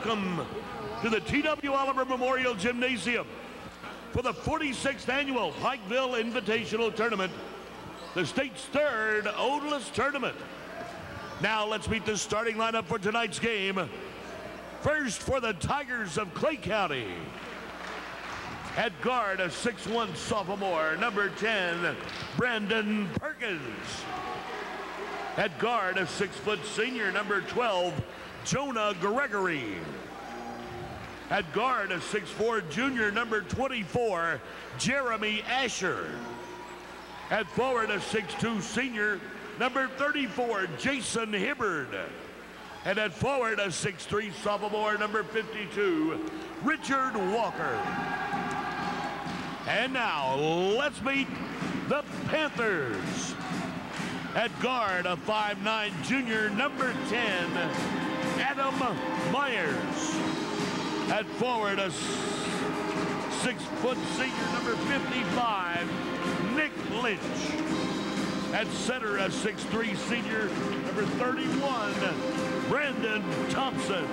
welcome to the T.W. Oliver Memorial Gymnasium for the 46th Annual Pikeville Invitational Tournament, the state's third oldest tournament. Now let's meet the starting lineup for tonight's game. First for the Tigers of Clay County. At guard, a 6'1" sophomore, number 10, Brandon Perkins. At guard, a 6-foot senior, number 12, Jonah Gregory. At guard, a 6'4" junior, number 24, Jeremy Asher. At forward, a 6'2" senior, number 34, Jason Hibbard. And at forward, a 6'3" sophomore, number 52, Richard Walker. And now, let's meet the Panthers. At guard, a 5'9" junior, number 10, Adam Myers. At forward, a 6-foot senior, number 55, Nick Lynch. At center, a 6'3" senior, number 31, Brandon Thompson.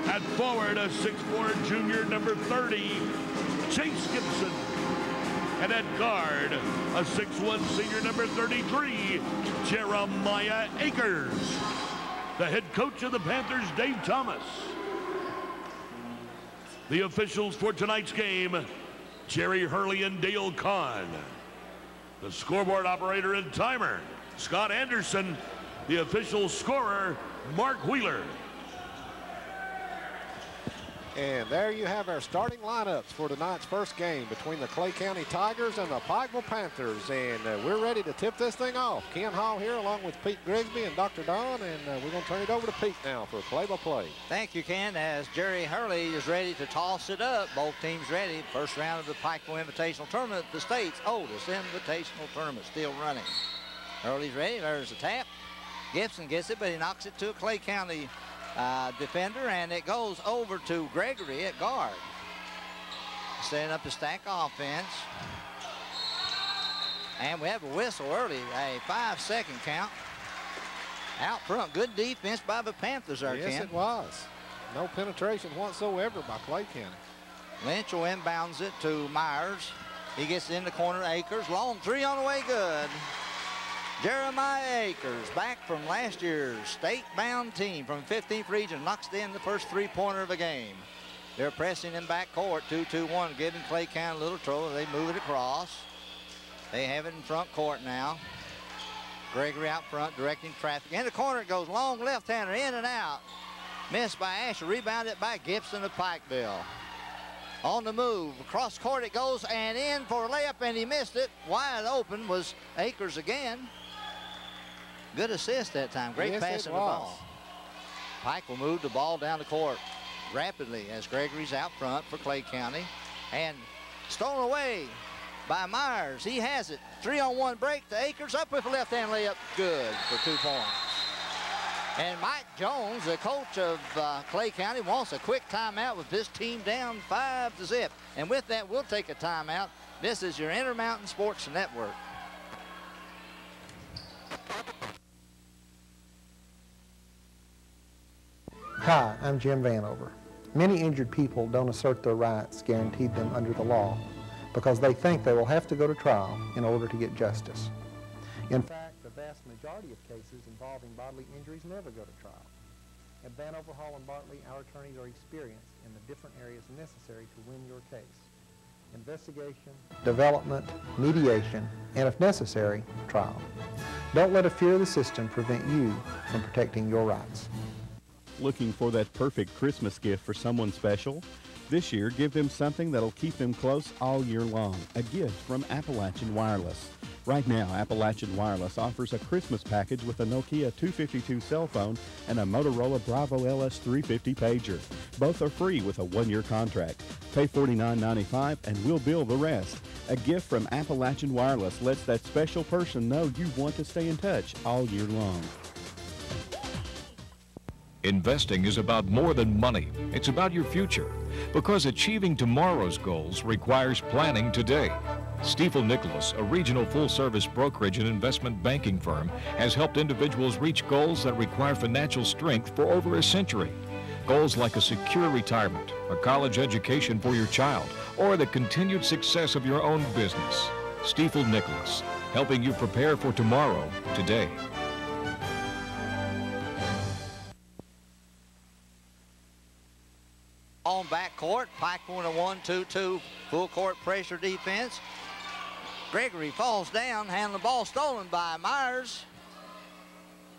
At forward, a 6'4" junior, number 30, Chase Gibson. And at guard, a 6'1" senior, number 33, Jeremiah Akers. The head coach of the Panthers, Dave Thomas. The officials for tonight's game, Jerry Hurley and Dale Kahn. The scoreboard operator and timer, Scott Anderson. The official scorer, Mark Wheeler. And there you have our starting lineups for tonight's first game between the Clay County Tigers and the Pikeville Panthers. And we're ready to tip this thing off. Ken Hall here along with Pete Grigsby and Dr. Don. And we're going to turn it over to Pete now for play-by-play. Thank you, Ken. As Jerry Hurley is ready to toss it up. Both teams ready. First round of the Pikeville Invitational Tournament, the state's oldest invitational tournament, still running. Hurley's ready. There's a tap. Gibson gets it, but he knocks it to a Clay County defender, and it goes over to Gregory at guard. Setting up the stack offense. And we have a whistle early, a 5-second count. Out front, good defense by the Panthers there, Ken. Yes, it was. No penetration whatsoever by Clay County. Lynch will inbounds it to Myers. He gets it in the corner, Akers. Long three on the way, good. Jeremiah Akers, back from last year's state-bound team from 15th region, knocks in the first three-pointer of the game. They're pressing in back court, 2-2-1, giving Clay County a little trouble. They move it across. They have it in front court now. Gregory out front, directing traffic. In the corner it goes, long left-hander, in and out. Missed by Asher, rebounded by Gibson of Pikeville. On the move, across court it goes, and in for a layup, and he missed it. Wide open was Akers again. Good assist that time. Great pass on the ball. Pike will move the ball down the court rapidly as Gregory's out front for Clay County. And stolen away by Myers. He has it. 3-on-1 break to Akers. Up with a left-hand layup. Good for 2 points. And Mike Jones, the coach of Clay County, wants a quick timeout with this team down 5-0. And with that, we'll take a timeout. This is your Intermountain Sports Network. Hi, I'm Jim Vanover. Many injured people don't assert their rights guaranteed them under the law because they think they will have to go to trial in order to get justice. In fact, the vast majority of cases involving bodily injuries never go to trial. At Vanover, Hall, and Bartley, our attorneys are experienced in the different areas necessary to win your case: investigation, development, mediation, and if necessary, trial. Don't let a fear of the system prevent you from protecting your rights. Looking for that perfect Christmas gift for someone special? This year, give them something that'll keep them close all year long. A gift from Appalachian Wireless. Right now, Appalachian Wireless offers a Christmas package with a Nokia 252 cell phone and a Motorola Bravo LS 350 pager. Both are free with a 1-year contract. Pay $49.95 and we'll bill the rest. A gift from Appalachian Wireless lets that special person know you want to stay in touch all year long. Investing is about more than money. It's about your future, because achieving tomorrow's goals requires planning today. Stiefel Nicholas, a regional full-service brokerage and investment banking firm, has helped individuals reach goals that require financial strength for over a century. Goals like a secure retirement, a college education for your child, or the continued success of your own business. Stiefel Nicholas, helping you prepare for tomorrow, today. On backcourt, Pikeville in a 1-2-2 full court pressure defense. Gregory falls down, handling the ball stolen by Myers.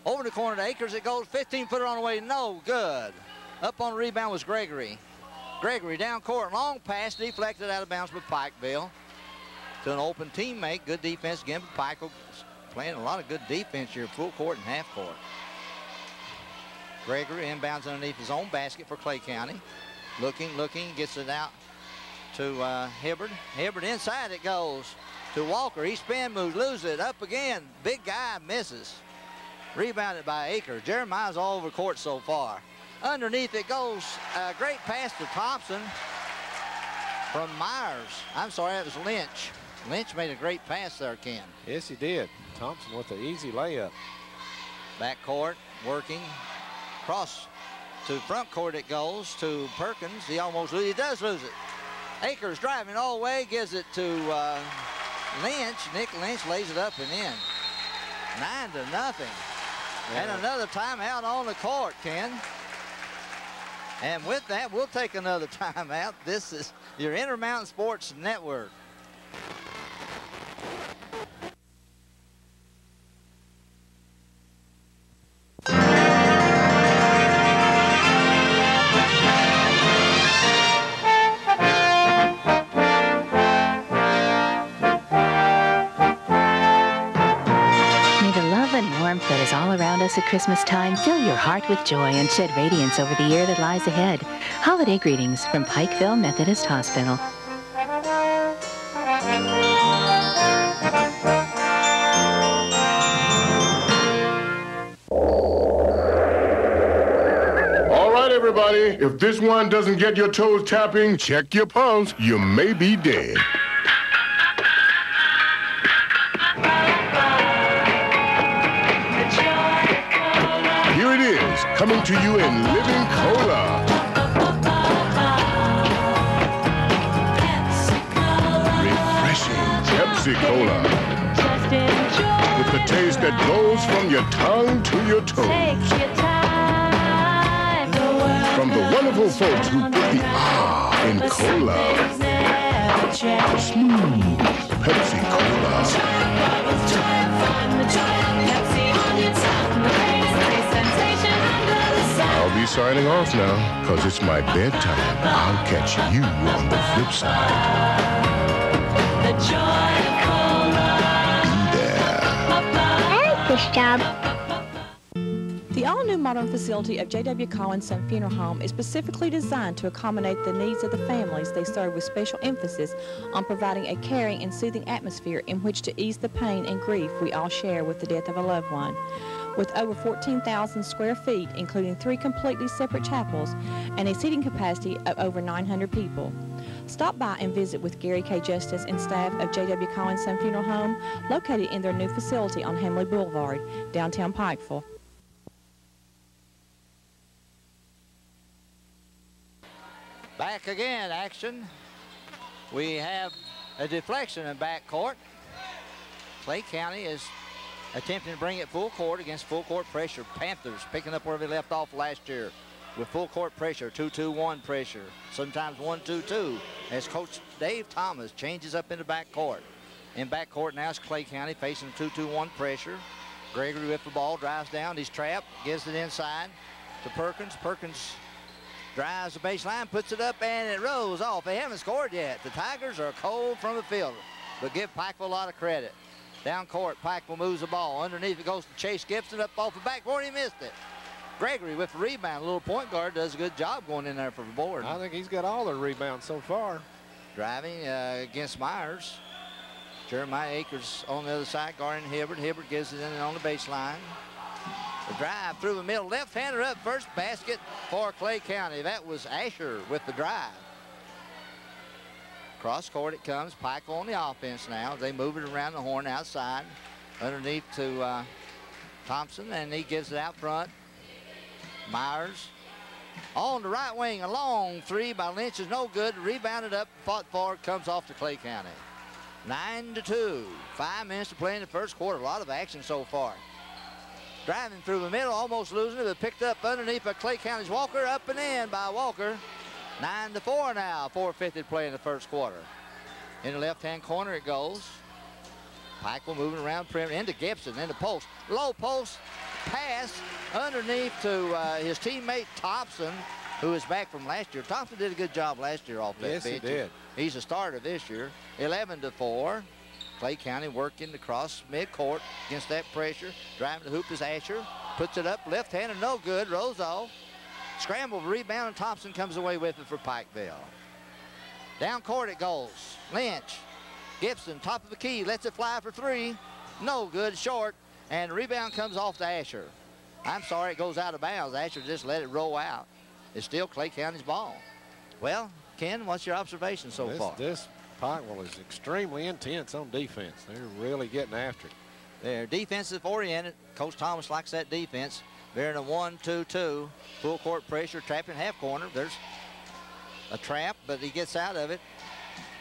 Over the corner to Akers, it goes 15-footer on the way, no good. Up on the rebound was Gregory. Gregory down court, long pass, deflected out of bounds by Pikeville. To an open teammate, good defense again, but Pikeville playing a lot of good defense here, full court and half court. Gregory inbounds underneath his own basket for Clay County. Looking, gets it out to Hibbard. Hibbard inside it goes to Walker. He spin moves, loses it, up again. Big guy misses. Rebounded by Akers. Jeremiah's all over court so far. Underneath it goes, a great pass to Thompson from Myers. I'm sorry, that was Lynch. Lynch made a great pass there, Ken. Yes, he did. Thompson with the easy layup. Back court, working. Cross to front court it goes to Perkins. He does lose it. Akers driving all the way, gives it to Lynch. Nick Lynch lays it up and in. 9-0. Yeah. And another timeout on the court, Ken. And with that, we'll take another timeout. This is your Intermountain Sports Network. That is all around us at Christmas time. Fill your heart with joy and shed radiance over the year that lies ahead. Holiday greetings from Pikeville Methodist Hospital. All right, everybody. If this one doesn't get your toes tapping, check your pulse. You may be dead. Coming to you in living cola. Refreshing Pepsi Cola. With the taste that goes from your tongue to your toes. From the wonderful folks who put the ah in cola. Smooth Pepsi Cola. I'll be signing off now, because it's my bedtime. I'll catch you on the flip side. The joy of cola. Be there. I like this job. The all-new modern facility of J.W. Collins Son Funeral Home is specifically designed to accommodate the needs of the families they serve, with special emphasis on providing a caring and soothing atmosphere in which to ease the pain and grief we all share with the death of a loved one. With over 14,000 square feet, including 3 completely separate chapels, and a seating capacity of over 900 people. Stop by and visit with Gary K. Justice and staff of J.W. Collins Son Funeral Home, located in their new facility on Hamley Boulevard, downtown Pikeville. Back again, action. We have a deflection in backcourt. Clay County is attempting to bring it full court against full court pressure. Panthers picking up where they left off last year with full court pressure, 2-2-1 pressure, sometimes 1-2-2, as Coach Dave Thomas changes up into backcourt. In backcourt now is Clay County facing 2-2-1 pressure. Gregory with the ball, drives down, he's trapped, gives it inside to Perkins. Perkins drives the baseline, puts it up, and it rolls off. They haven't scored yet. The Tigers are cold from the field, but give Pikeville a lot of credit. Down court, Pikeville moves the ball. Underneath it goes to Chase Gibson, up off the backboard. He missed it. Gregory with the rebound. A little point guard does a good job going in there for the board. I think he's got all the rebounds so far. Driving against Myers. Jeremiah Akers on the other side, guarding Hibbard. Hibbard gives it in on the baseline. The drive through the middle. Left-hander up first, basket for Clay County. That was Asher with the drive. Cross court it comes. Pikeville on the offense now. They move it around the horn outside. Underneath to Thompson, and he gives it out front. Myers On the right wing, a long three by Lynch is no good. Rebounded up, fought forward, comes off to Clay County. 9-2. 5 minutes to play in the first quarter. A lot of action so far. Driving through the middle, almost losing it, but picked up underneath by Clay County's Walker. Up and in by Walker. 9-4 now. 4:50 to play in the first quarter. In the left-hand corner it goes. Pikeville moving around perimeter into Gibson, into post. Low post pass underneath to his teammate Thompson, who is back from last year. Thompson did a good job last year off that bench. Yes, he did. He's a starter this year. 11-4. Clay County working across midcourt against that pressure. Driving to the hoop is Asher. Puts it up, left-hander, no good. Rolls off. Scramble, rebound, and Thompson comes away with it for Pikeville. Down court it goes. Lynch. Gibson, top of the key, lets it fly for three. No good, short. And the rebound comes off to Asher. I'm sorry, it goes out of bounds. Asher just let it roll out. It's still Clay County's ball. Well, Ken, what's your observation so far? This Pikeville is extremely intense on defense. They're really getting after it. They're defensive oriented. Coach Thomas likes that defense. They're in a 1-2-2. Full court pressure, trapping half corner. There's a trap, but he gets out of it.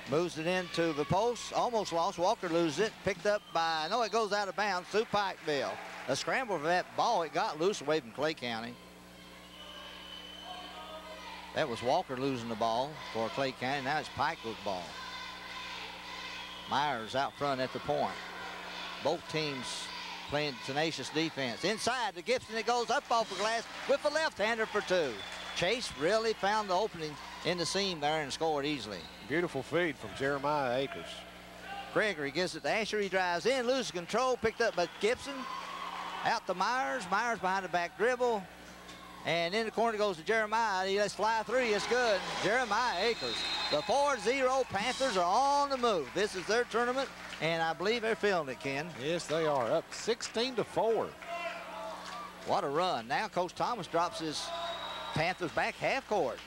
Moves it into the post. Almost lost. Walker loses it. Picked up by, no, it goes out of bounds through Pikeville. A scramble for that ball. It got loose away from Clay County. That was Walker losing the ball for Clay County. Now it's Pikeville's ball. Myers out front at the point. Both teams playing tenacious defense. Inside to Gibson, it goes up off the glass with a left-hander for two. Chase really found the opening in the seam there and scored easily. Beautiful feed from Jeremiah Akers. Gregory gives it to Asher. He drives in, loses control, picked up by Gibson. Out to Myers. Myers behind the back dribble. And in the corner goes to Jeremiah. He lets fly three. It's good. Jeremiah Akers. The 4-0 Panthers are on the move. This is their tournament, and I believe they're feeling it, Ken. Yes, they are. Up 16-4. What a run. Now Coach Thomas drops his Panthers back half court.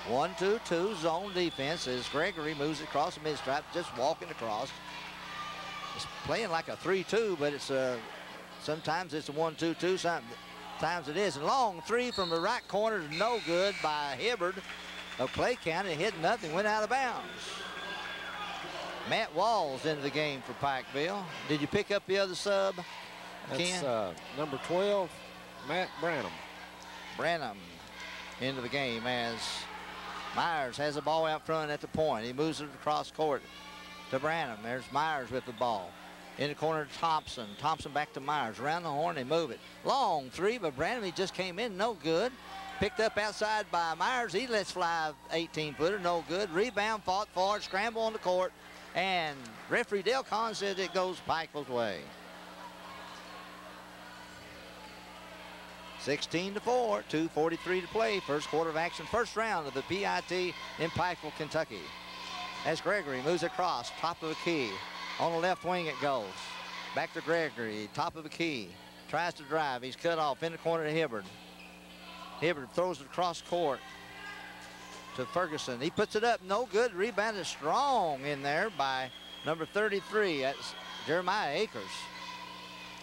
1-2-2 zone defense as Gregory moves across the mid-stripe, just walking across. It's playing like a 3-2, but it's sometimes it's a 1-2-2, sometimes it is. And long three from the right corner is no good by Hibbard of Clay County. Hit nothing, went out of bounds. Matt Walls into the game for Pikeville. Did you pick up the other sub, Ken? That's number 12, Matt Branham. Branham into the game as Myers has the ball out front at the point. He moves it across court to Branham. There's Myers with the ball. In the corner to Thompson. Thompson back to Myers. Around the horn, they move it. Long three, but Branham, he just came in, no good. Picked up outside by Myers. He lets fly 18-footer, no good. Rebound, fought forward, scramble on the court. And referee Dale Collins says it goes Pikeville's way. 16-4, 2:43 to play. First quarter of action, first round of the PIT in Pikeville, Kentucky. As Gregory moves across, top of the key. On the left wing it goes. Back to Gregory, top of the key. Tries to drive, he's cut off in the corner to Hibbard. Hibbard throws it across court to Ferguson. He puts it up, no good. Rebound is strong in there by number 33. That's Jeremiah Akers.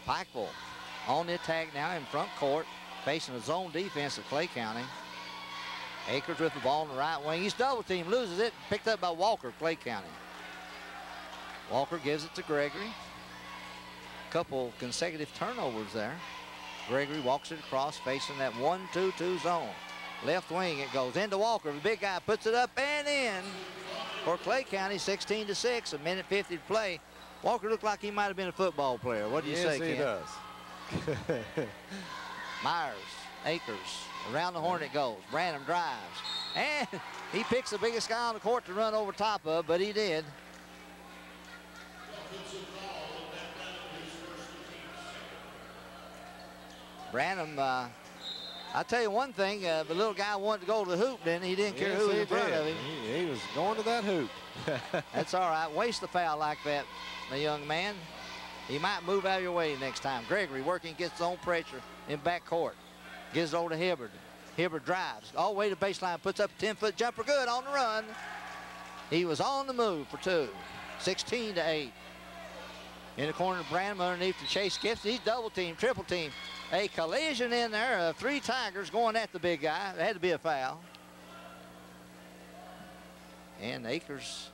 Pikeville on the attack now in front court, facing a zone defense of Clay County. Akers with the ball on the right wing. He's double teamed, loses it, picked up by Walker, Clay County. Walker gives it to Gregory. Couple consecutive turnovers there. Gregory walks it across, facing that 1-2-2 zone. Left wing it goes into Walker. The big guy puts it up and in for Clay County. 16-6, a minute 50 to play. Walker looked like he might have been a football player. What do you say, Ken? Yes, he does. Myers, Akers, around the horn it goes. Branham drives, and he picks the biggest guy on the court to run over top of, but he did. Branham, I'll tell you one thing, the little guy wanted to go to the hoop, then he didn't care who was in front of him. He was going to that hoop. That's all right. Waste the foul like that, the young man. He might move out of your way next time. Gregory working, gets his own pressure in back court. Gives it over to Hibbard. Hibbard drives all the way to baseline, puts up a 10-foot jumper, good on the run. He was on the move for two. 16-8. In the corner, Branham underneath to Chase Gibson. He's double team, triple team. A collision in there of 3 Tigers going at the big guy. There had to be a foul. And Akers,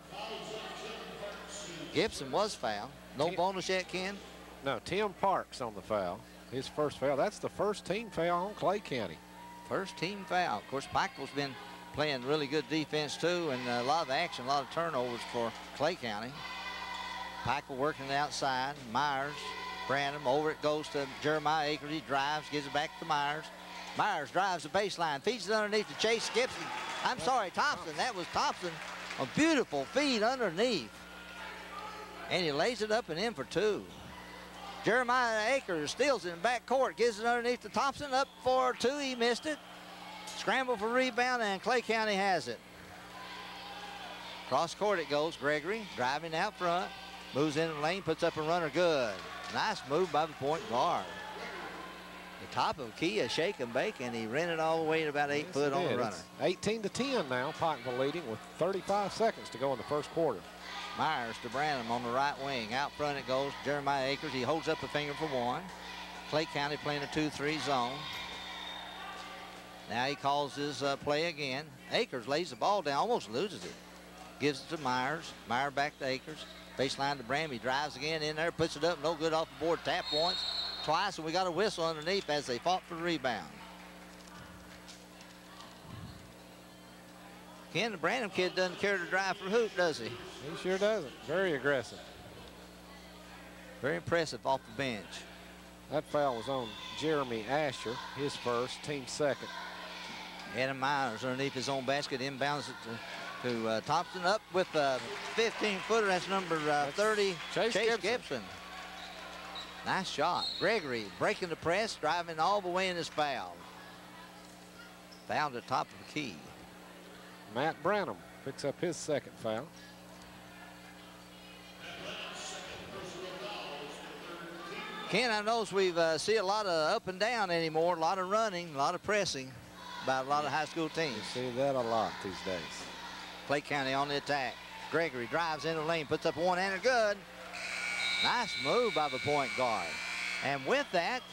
Gibson was fouled. No bonus yet, Ken? No, Tim Parks on the foul. His first foul. That's the first team foul on Clay County. First team foul. Of course, Pikeville's been playing really good defense too, and a lot of action, a lot of turnovers for Clay County. Pikeville working it outside. Myers, Branham, over it goes to Jeremiah Akers. He drives, gives it back to Myers. Myers drives the baseline, feeds it underneath to Chase Gibson. I'm sorry, Thompson. That was Thompson. A beautiful feed underneath. And he lays it up and in for 2. Jeremiah Akers steals it in back court, gives it underneath to Thompson, up for 2. He missed it. Scramble for rebound, and Clay County has it. Cross court it goes. Gregory driving out front, moves into the lane, puts up a runner, good. Nice move by the point guard. The top of the key, a shake and bake, and he ran it all the way to about 8 foot on the runner. It's 18-10 now. Pikeville leading with 35 seconds to go in the first quarter. Myers to Branham on the right wing. Out front it goes. Jeremiah Akers. He holds up a finger for 1. Clay County playing a 2-3 zone. Now he calls his play again. Akers lays the ball down, almost loses it. Gives it to Myers. Myers back to Akers. Baseline to Branham. He drives again in there, puts it up, no good off the board. Tap once, twice, and we got a whistle underneath as they fought for the rebound. Ken, the Branham kid doesn't care to drive for hoop, does he? He sure doesn't. Very aggressive. Very impressive off the bench. That foul was on Jeremy Asher, his first, team second. Adam Myers underneath his own basket, inbounds it to Thompson, up with a 15-footer. That's number 30, Chase Gibson. Nice shot. Gregory breaking the press, driving all the way in his foul. Fouled at top of the key. Matt Branham picks up his second foul. Ken, I notice we've see a lot of up and down anymore, a lot of running, a lot of pressing by a lot of high school teams. You see that a lot these days. Clay County on the attack. Gregory drives into the lane, puts up 1 and a good. Nice move by the point guard. And with that,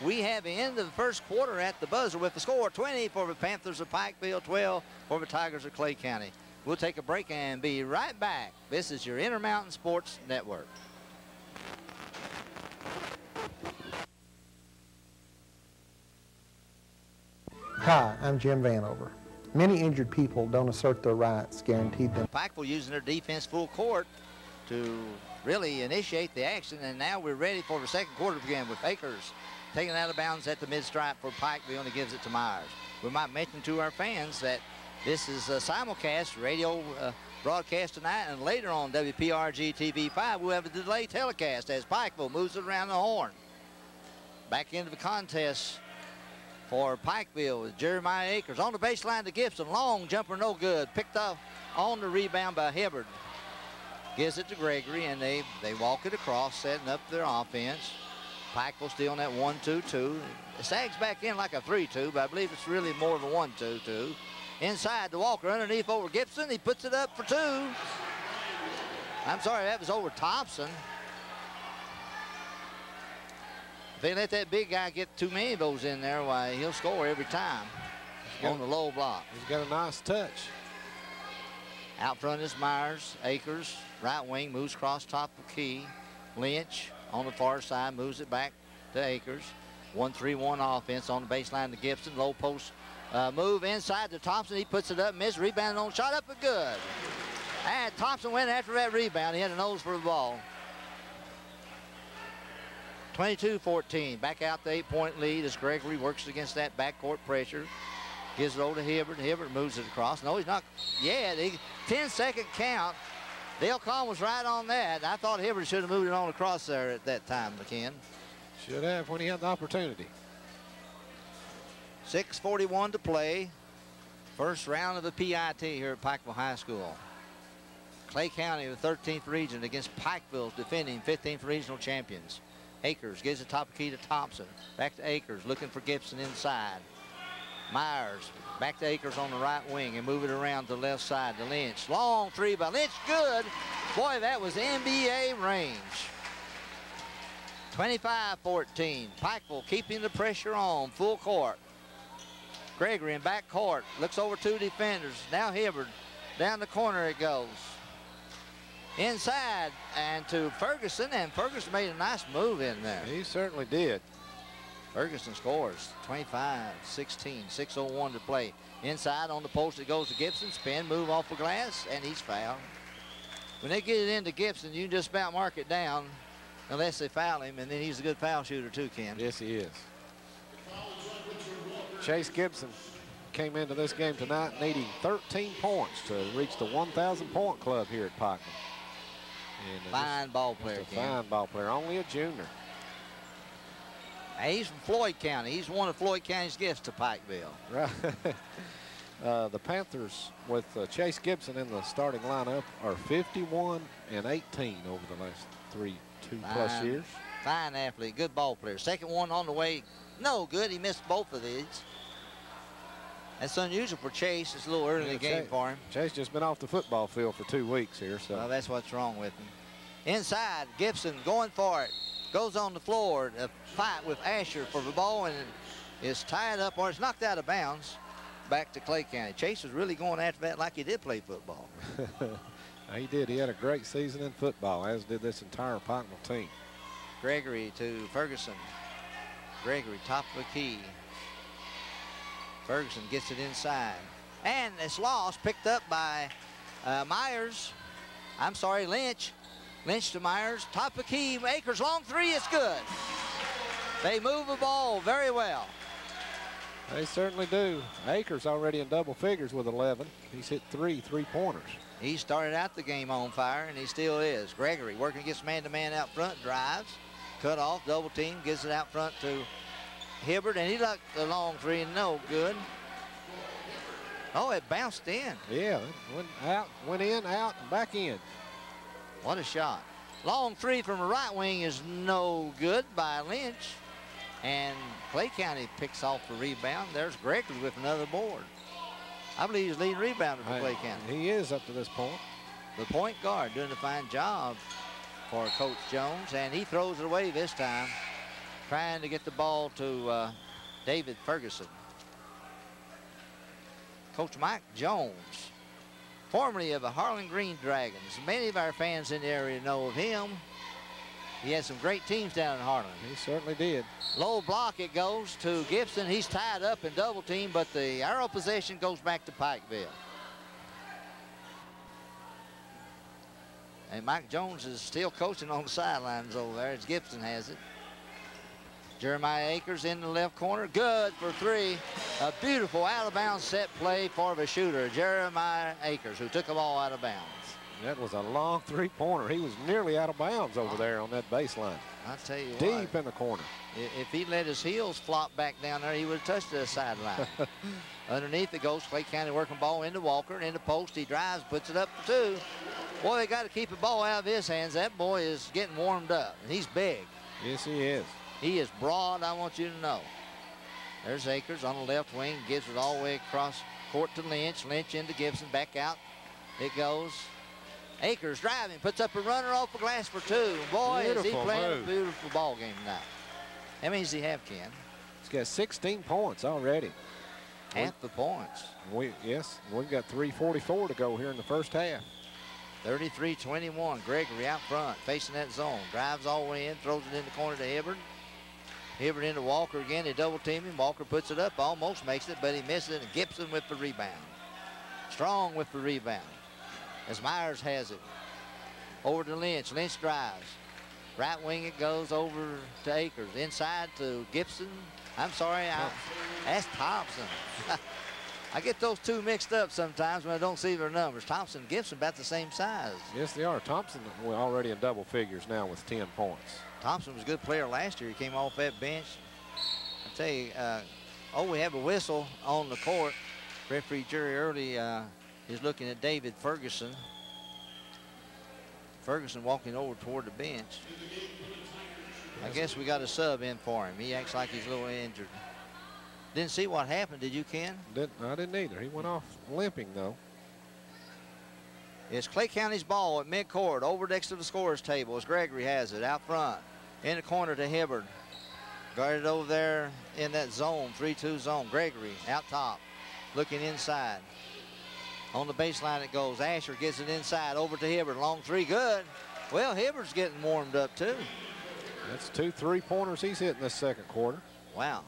we have the end of the first quarter at the buzzer with the score 20 for the Panthers of Pikeville, 12 for the Tigers of Clay County. We'll take a break and be right back. This is your Intermountain Sports Network. Hi, I'm Jim Vanover. Many injured people don't assert their rights guaranteed them. Pikeville using their defense full court to really initiate the action, and now we're ready for the second quarter to begin with Akers taking it out of bounds at the mid-stripe for Pikeville, and he gives it to Myers. We might mention to our fans that this is a simulcast radio broadcast tonight, and later on WPRG TV5 we'll have a delay telecast as Pikeville moves it around the horn. Back into the contest for Pikeville with Jeremiah Akers on the baseline to Gibson. Long jumper, no good. Picked off on the rebound by Hibbard. Gives it to Gregory, and they walk it across, setting up their offense. Pikeville still in that 1-2-2. It sags back in like a 3-2, but I believe it's really more of a 1-2-2. Inside to Walker, underneath over Gibson. He puts it up for 2. I'm sorry, that was over Thompson. If they let that big guy get too many of those in there, why, he'll score every time on the low block. He's got a nice touch. Out front is Myers. Akers, right wing, moves across top of key. Lynch on the far side, moves it back to Akers. 1-3-1 offense on the baseline to Gibson. Low post move inside to Thompson. He puts it up, missed, rebound on shot, up and good. And Thompson went after that rebound. He had a nose for the ball. 22-14, back out the 8-point lead as Gregory works against that backcourt pressure. Gives it over to Hibbard. Hibbard moves it across. No, he's not yet. 10-second count. Dale Kahn was right on that. I thought Hibbard should have moved it on across there at that time, McKen. Should have when he had the opportunity. 6:41 to play. First round of the PIT here at Pikeville High School. Clay County, the 13th region, against Pikeville's defending 15th regional champions. Akers gives the top of key to Thompson. Back to Akers, looking for Gibson inside. Myers, back to Akers on the right wing and move it around to the left side to Lynch. Long 3 by Lynch, good. Boy, that was NBA range. 25-14. Pikeville keeping the pressure on, full court. Gregory in back court, looks over 2 defenders. Now Hibbard, down the corner it goes. Inside and to Ferguson, and Ferguson made a nice move in there. He certainly did. Ferguson scores 25-16, 6:01 to play. Inside on the post it goes to Gibson, spin, move off the glass, and he's fouled. When they get it into Gibson, you can just about mark it down unless they foul him, and then he's a good foul shooter too, Ken. Yes, he is. Chase Gibson came into this game tonight needing 13 points to reach the 1,000-point club here at Pikeville. Fine ball player, Ken. Fine ball player, only a junior. He's from Floyd County. He's one of Floyd County's gifts to Pikeville. Right. The Panthers with Chase Gibson in the starting lineup are 51-18 over the last 2+ years. Fine athlete, good ball player. Second one on the way, no good. He missed both of these. That's unusual for Chase. It's a little early in the game for him. Chase just been off the football field for 2 weeks here. So well, that's what's wrong with him. Inside, Gibson going for it. Goes on the floor. A fight with Asher for the ball, and is tied up, or it's knocked out of bounds. Back to Clay County. Chase was really going after that like he did play football. He did. He had a great season in football, as did this entire Pikeville team. Gregory to Ferguson. Gregory, top of the key. Ferguson gets it inside. And it's lost, picked up by Myers. I'm sorry, Lynch. Lynch to Myers, top of the key. Akers, long three, it's good. They move the ball very well. They certainly do. Akers already in double figures with 11. He's hit 3 3-pointers. He started out the game on fire, and he still is. Gregory working against man-to-man out front, drives, cut off, double team, gives it out front to Hibbard, and he lucked the long three, and no good. Oh, it bounced in. Yeah, it went out, went in, out, and back in. What a shot. Long three from the right wing is no good by Lynch. And Clay County picks off the rebound. There's Gregory with another board. I believe he's leading rebounder for Clay County. He is up to this point. The point guard doing a fine job for Coach Jones, and he throws it away this time, trying to get the ball to David Ferguson. Coach Mike Jones, formerly of the Harlan Green Dragons. Many of our fans in the area know of him. He had some great teams down in Harlan. He certainly did. Low block it goes to Gibson. He's tied up in double team, but the arrow possession goes back to Pikeville. And Mike Jones is still coaching on the sidelines over there as Gibson has it. Jeremiah Akers in the left corner, good for three. A beautiful out-of-bounds set play for the shooter, Jeremiah Akers, who took the ball out of bounds. That was a long three-pointer. He was nearly out of bounds over there on that baseline. I'll tell you Deep in the corner. If he let his heels flop back down there, he would have touched the sideline. Underneath it goes Clay County working ball into Walker, into post. He drives, puts it up for two. Boy, they got to keep the ball out of his hands. That boy is getting warmed up, and he's big. Yes, he is. He is broad, I want you to know. There's Akers on the left wing, gives it all the way across court to Lynch. Lynch into Gibson, back out. It goes. Akers driving, puts up a runner off the glass for two. Boy, is he playing a beautiful ball game tonight. How many does he have, Ken? He's got 16 points already. Half the points. We've got 3:44 to go here in the first half. 33-21. Gregory out front, facing that zone. Drives all the way in, throws it in the corner to Hibbard. Hibbard into Walker again. They double team him. Walker puts it up, almost makes it, but he misses it. And Gibson with the rebound. Strong with the rebound. As Myers has it. Over to Lynch. Lynch drives. Right wing it goes over to Akers. Inside to Gibson. I'm sorry, that's Thompson. I get those two mixed up sometimes when I don't see their numbers. Thompson and Gibson about the same size. Yes, they are. Thompson already in double figures now with 10 points. Thompson was a good player last year. He came off that bench. I tell you, we have a whistle on the court. Referee Jerry Early is looking at David Ferguson. Ferguson walking over toward the bench. I guess we got a sub in for him. He acts like he's a little injured. Didn't see what happened, did you, Ken? I didn't either. He went off limping, though. It's Clay County's ball at midcourt, over next to the scorer's table as Gregory has it out front. In the corner to Hibbard. Guarded over there in that zone, 3-2 zone. Gregory out top, looking inside. On the baseline it goes. Asher gets it inside, over to Hibbard. Long three, good. Well, Hibbard's getting warmed up too. That's 2 3-pointers he's hitting this second quarter. Wow,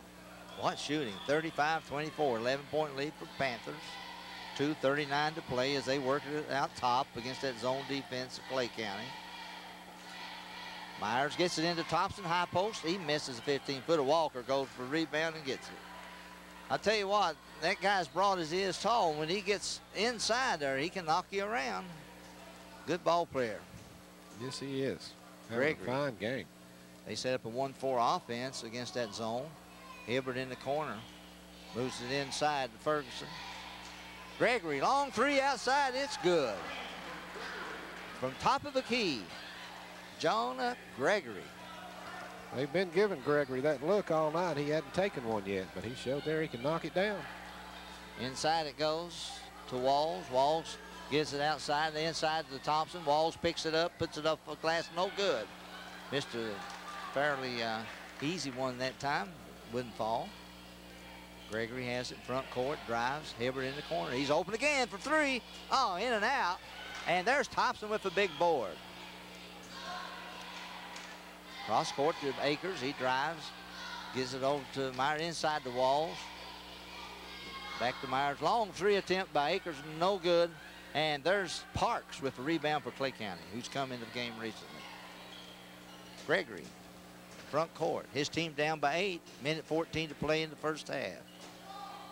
what shooting. 35-24, 11-point lead for Panthers. 2:39 to play as they work it out top against that zone defense of Clay County. Myers gets it into Thompson, high post. He misses a 15-footer. Walker goes for a rebound and gets it. I'll tell you what, that guy's broad as he is tall. When he gets inside there, he can knock you around. Good ball player. Yes, he is. Having a fine game. They set up a 1-4 offense against that zone. Hibbard in the corner. Moves it inside to Ferguson. Gregory, long three outside. It's good. From top of the key, Jonah Gregory. They've been giving Gregory that look all night. He hadn't taken one yet, but he showed there he can knock it down. Inside it goes to Walls. Walls gives it outside, the inside to Thompson. Walls picks it up, puts it up for glass, no good. Missed a fairly easy one that time, wouldn't fall. Gregory has it front court, drives, Hibbard in the corner. He's open again for three. Oh, in and out. And there's Thompson with the big board. Cross court to Akers, he drives, gives it over to Myers inside the Walls. Back to Myers, long three attempt by Akers, no good. And there's Parks with the rebound for Clay County, who's come into the game recently. Gregory, front court, his team down by 8, minute 14 to play in the first half.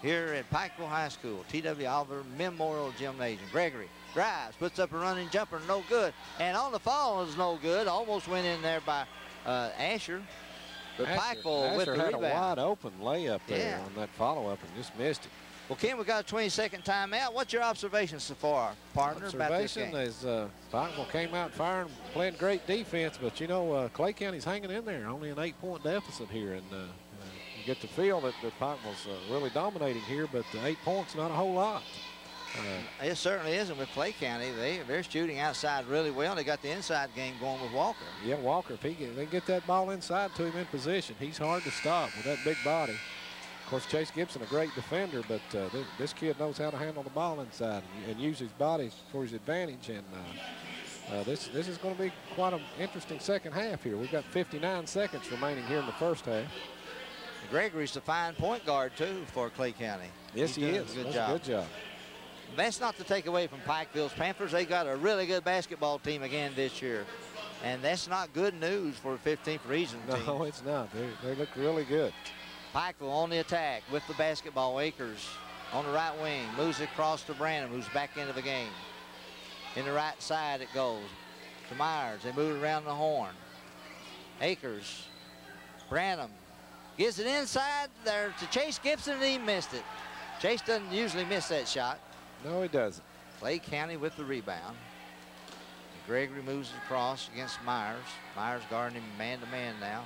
Here at Pikeville High School, T.W. Oliver Memorial Gymnasium. Gregory drives, puts up a running jumper, no good. And on the fall is no good, almost went in there by Asher. But Pikeville with the rebound. Asher had a wide open layup there on that follow-up and just missed it. Well, Ken, we got a 20-second timeout. What's your observation so far, partner, about this game? Is Pikeville came out firing, playing great defense, but you know, Clay County's hanging in there, only an 8-point deficit here, and you get the feel that Pikeville's really dominating here, but 8 points, not a whole lot. It certainly isn't with Clay County. They're shooting outside really well. They got the inside game going with Walker. Yeah, Walker, if they get that ball inside to him in position, he's hard to stop with that big body. Of course, Chase Gibson, a great defender, but this kid knows how to handle the ball inside and use his body for his advantage. And this is going to be quite an interesting second half here. We've got 59 seconds remaining here in the first half. Gregory's the fine point guard, too, for Clay County. Yes, he is. Good job. That's not to take away from Pikeville's Panthers. They got a really good basketball team again this year. And that's not good news for a 15th region team. No, it's not. They look really good. Pikeville on the attack with the basketball. Akers on the right wing. Moves it across to Branham, who's back into the game. In the right side it goes to Myers. They move it around the horn. Akers, Branham gives it inside there to Chase Gibson, and he missed it. Chase doesn't usually miss that shot. No, he doesn't. Clay County with the rebound. Gregory moves it across against Myers. Myers guarding him man-to-man now.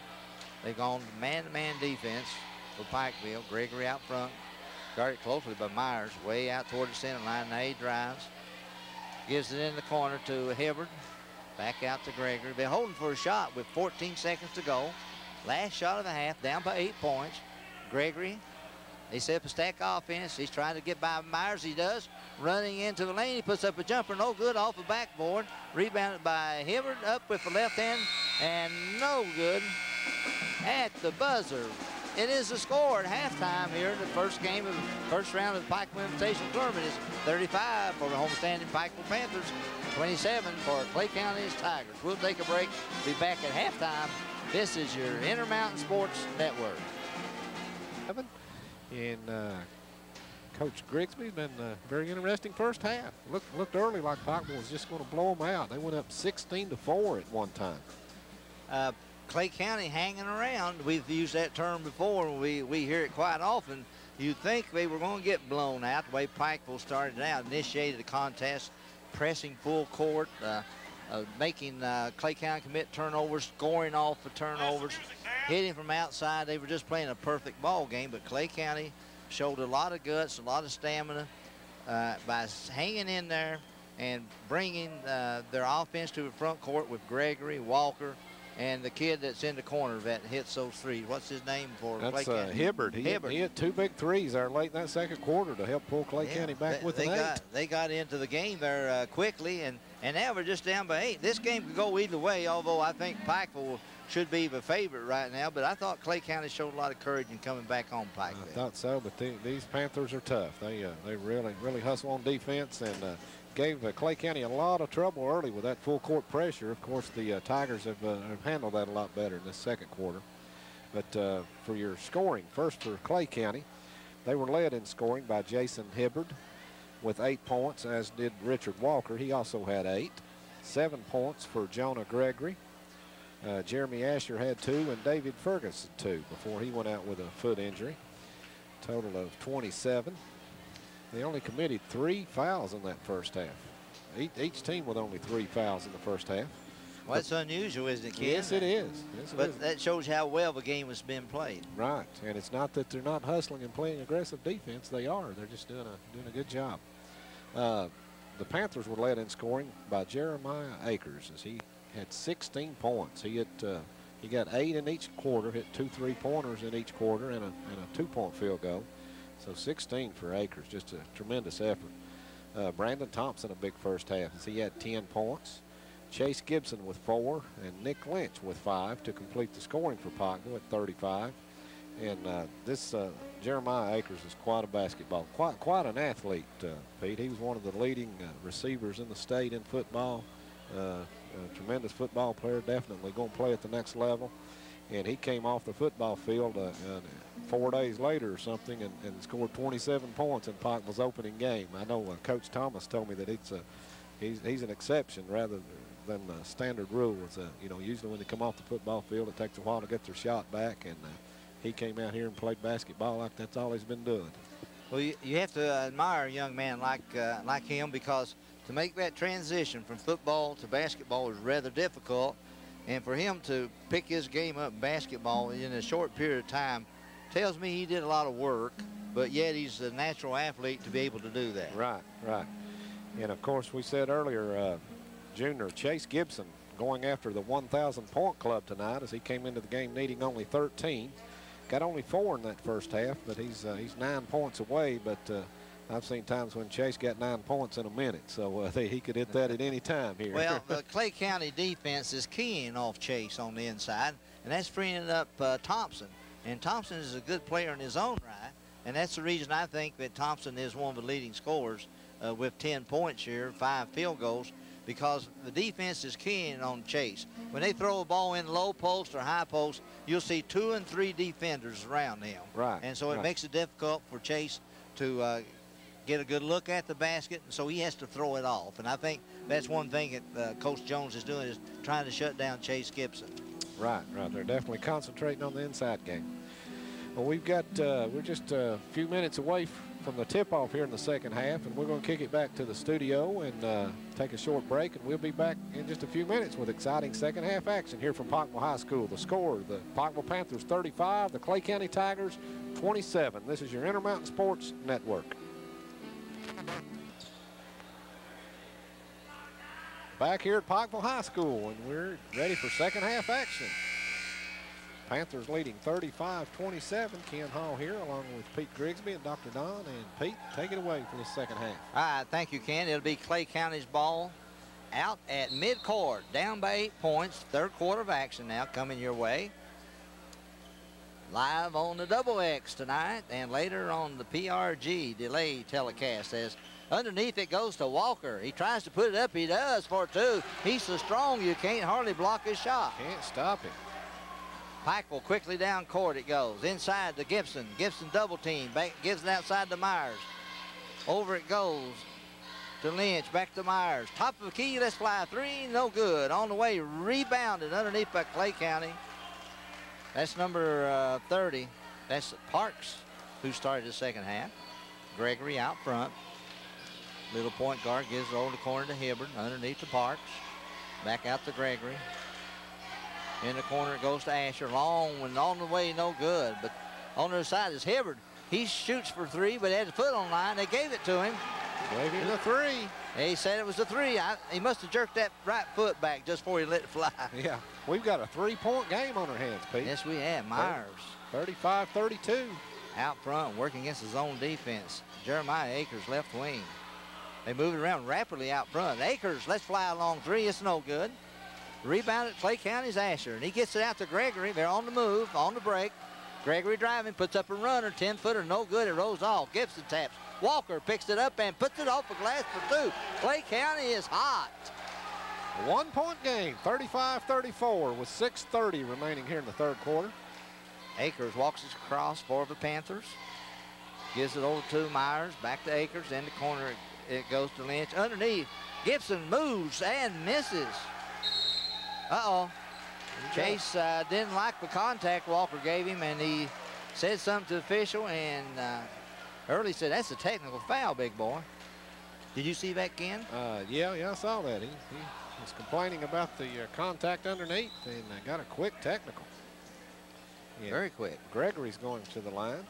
They've gone man-to-man defense for Pikeville. Gregory out front. Guarded closely by Myers, way out toward the center line. Now he drives. Gives it in the corner to Hibbard. Back out to Gregory. They're holding for a shot with 14 seconds to go. Last shot of the half, down by 8 points. Gregory, they set up a stack offense. He's trying to get by Myers. He does. Running into the lane, he puts up a jumper, no good, off the backboard. Rebounded by Hibbard, up with the left hand, and no good at the buzzer. It is the score at halftime here in the first game of the first round of the Pikeville Invitational Tournament. It's 35 for the homestanding Pikeville Panthers, 27 for Clay County's Tigers. We'll take a break, be back at halftime. This is your Intermountain Sports Network. And Coach Grigsby been a very interesting first half. Looked early like Pikeville was just going to blow them out. They went up 16-4 at one time. Clay County hanging around. We've used that term before. We hear it quite often. You'd think they were going to get blown out the way Pikeville started out, initiated the contest, pressing full court, making Clay County commit turnovers, scoring off the turnovers, hitting from outside. They were just playing a perfect ball game, but Clay County showed a lot of guts, a lot of stamina by hanging in there and bringing their offense to the front court with Gregory, Walker, And the kid that's in the corner that hits those threes, what's his name for Clay That's County? Hibbard. He hit 2 big threes there late in that second quarter to help pull Clay County back with an 8. They got into the game there quickly, and now we're just down by 8. This game could go either way, although I think Pikeville should be the favorite right now, but I thought Clay County showed a lot of courage in coming back on Pikeville. I thought so, but these Panthers are tough. They really hustle on defense and gave Clay County a lot of trouble early with that full court pressure. Of course, the Tigers have handled that a lot better in this second quarter. But for your scoring, first for Clay County, they were led in scoring by Jason Hibbard with 8 points, as did Richard Walker. He also had 8. 7 points for Jonah Gregory. Jeremy Asher had 2, and David Ferguson 2 before he went out with a foot injury. Total of 27. They only committed 3 fouls in that first half. Each team with only 3 fouls in the first half. Well, that's unusual, isn't it, Ken? Yes, it is. Yes, but that shows how well the game has been played. Right, and it's not that they're not hustling and playing aggressive defense. They are. They're just doing a good job. The Panthers were led in scoring by Jeremiah Akers, as he had 16 points. He got 8 in each quarter, hit 2 3-pointers in each quarter, and a 2-point field goal. So 16 for Akers, just a tremendous effort. Brandon Thompson, a big first half, as he had 10 points. Chase Gibson with 4, and Nick Lynch with 5 to complete the scoring for Pikeville at 35. And this Jeremiah Akers is quite a basketball, quite an athlete, Pete. He was one of the leading receivers in the state in football. A tremendous football player, definitely going to play at the next level. And he came off the football field 4 days later or something and scored 27 points in Pikeville's opening game. I know Coach Thomas told me that he's an exception rather than the standard rules. You know, usually when they come off the football field, it takes a while to get their shot back, and he came out here and played basketball like that's all he's been doing. Well, you have to admire a young man like him, because to make that transition from football to basketball is rather difficult. And for him to pick his game up in basketball in a short period of time tells me he did a lot of work, but yet he's a natural athlete to be able to do that. Right, right. And, of course, we said earlier, junior Chase Gibson going after the 1,000-point club tonight, as he came into the game needing only 13. Got only 4 in that first half, but he's 9 points away. But I've seen times when Chase got 9 points in a minute, so he could hit that at any time here. Well, the Clay County defense is keying off Chase on the inside, and that's freeing up Thompson. And Thompson is a good player in his own right, and that's the reason I think that Thompson is one of the leading scorers with 10 points here, 5 field goals, because the defense is keying on Chase. When they throw a ball in low post or high post, you'll see 2 and 3 defenders around him. Right. And so it makes it difficult for Chase to get a good look at the basket, and so he has to throw it off. And I think that's one thing that Coach Jones is doing, is trying to shut down Chase Gibson. Right, right. They're definitely concentrating on the inside game. Well, we're just a few minutes away from the tip-off here in the second half, and we're going to kick it back to the studio and take a short break, and we'll be back in just a few minutes with exciting second half action here from Pikeville High School. The score, the Pikeville Panthers 35, the Clay County Tigers 27. This is your Intermountain Sports Network. Back here at Pikeville High School, and we're ready for second half action. Panthers leading 35-27. Ken Hall here along with Pete Grigsby and Dr. Don. And Pete, take it away for the second half. All right, thank you, Ken. It'll be Clay County's ball out at midcourt, down by 8 points. Third quarter of action now coming your way. Live on the Double X tonight, and later on the PRG delay telecast, as underneath it goes to Walker. He tries to put it up. He does for 2. He's so strong you can't hardly block his shot. Can't stop him. Pikeville quickly down court it goes. Inside to Gibson. Gibson double team. Back, gives it outside to Myers. Over it goes to Lynch. Back to Myers. Top of the key. Let's fly 3. No good. On the way. Rebounded underneath by Clay County. That's number 30. That's Parks, who started the second half. Gregory out front. Little point guard gives it over the corner to Hibbard. Underneath to Parks. Back out to Gregory. In the corner it goes to Asher. Long one on the way, no good. But on the other side is Hibbard. He shoots for 3, but had his foot on line. They gave it to him. Gave him the 3. He said it was a 3. He must have jerked that right foot back just before he let it fly. Yeah, we've got a 3-point game on our hands, Pete. Yes, we have. Myers. 35-32. Out front, working against his own defense. Jeremiah Akers, left wing. They move it around rapidly out front. Akers, let's fly a long 3. It's no good. Rebound at Clay County's Asher, and he gets it out to Gregory. They're on the move, on the break. Gregory driving, puts up a runner, 10-footer, no good. It rolls off. Gibson taps. Walker picks it up and puts it off the glass for 2. Clay County is hot. A 1-point game, 35-34, with 6:30 remaining here in the third quarter. Akers walks it across for the Panthers. Gives it over to Myers, back to Akers. In the corner, it goes to Lynch. Underneath, Gibson moves and misses. Uh-oh. Chase didn't like the contact Walker gave him, and he said something to the official, and Early said, that's a technical foul, big boy. Did you see that, Ken? Yeah, I saw that. He was complaining about the contact underneath and got a quick technical. Yeah. Very quick. Gregory's going to the line.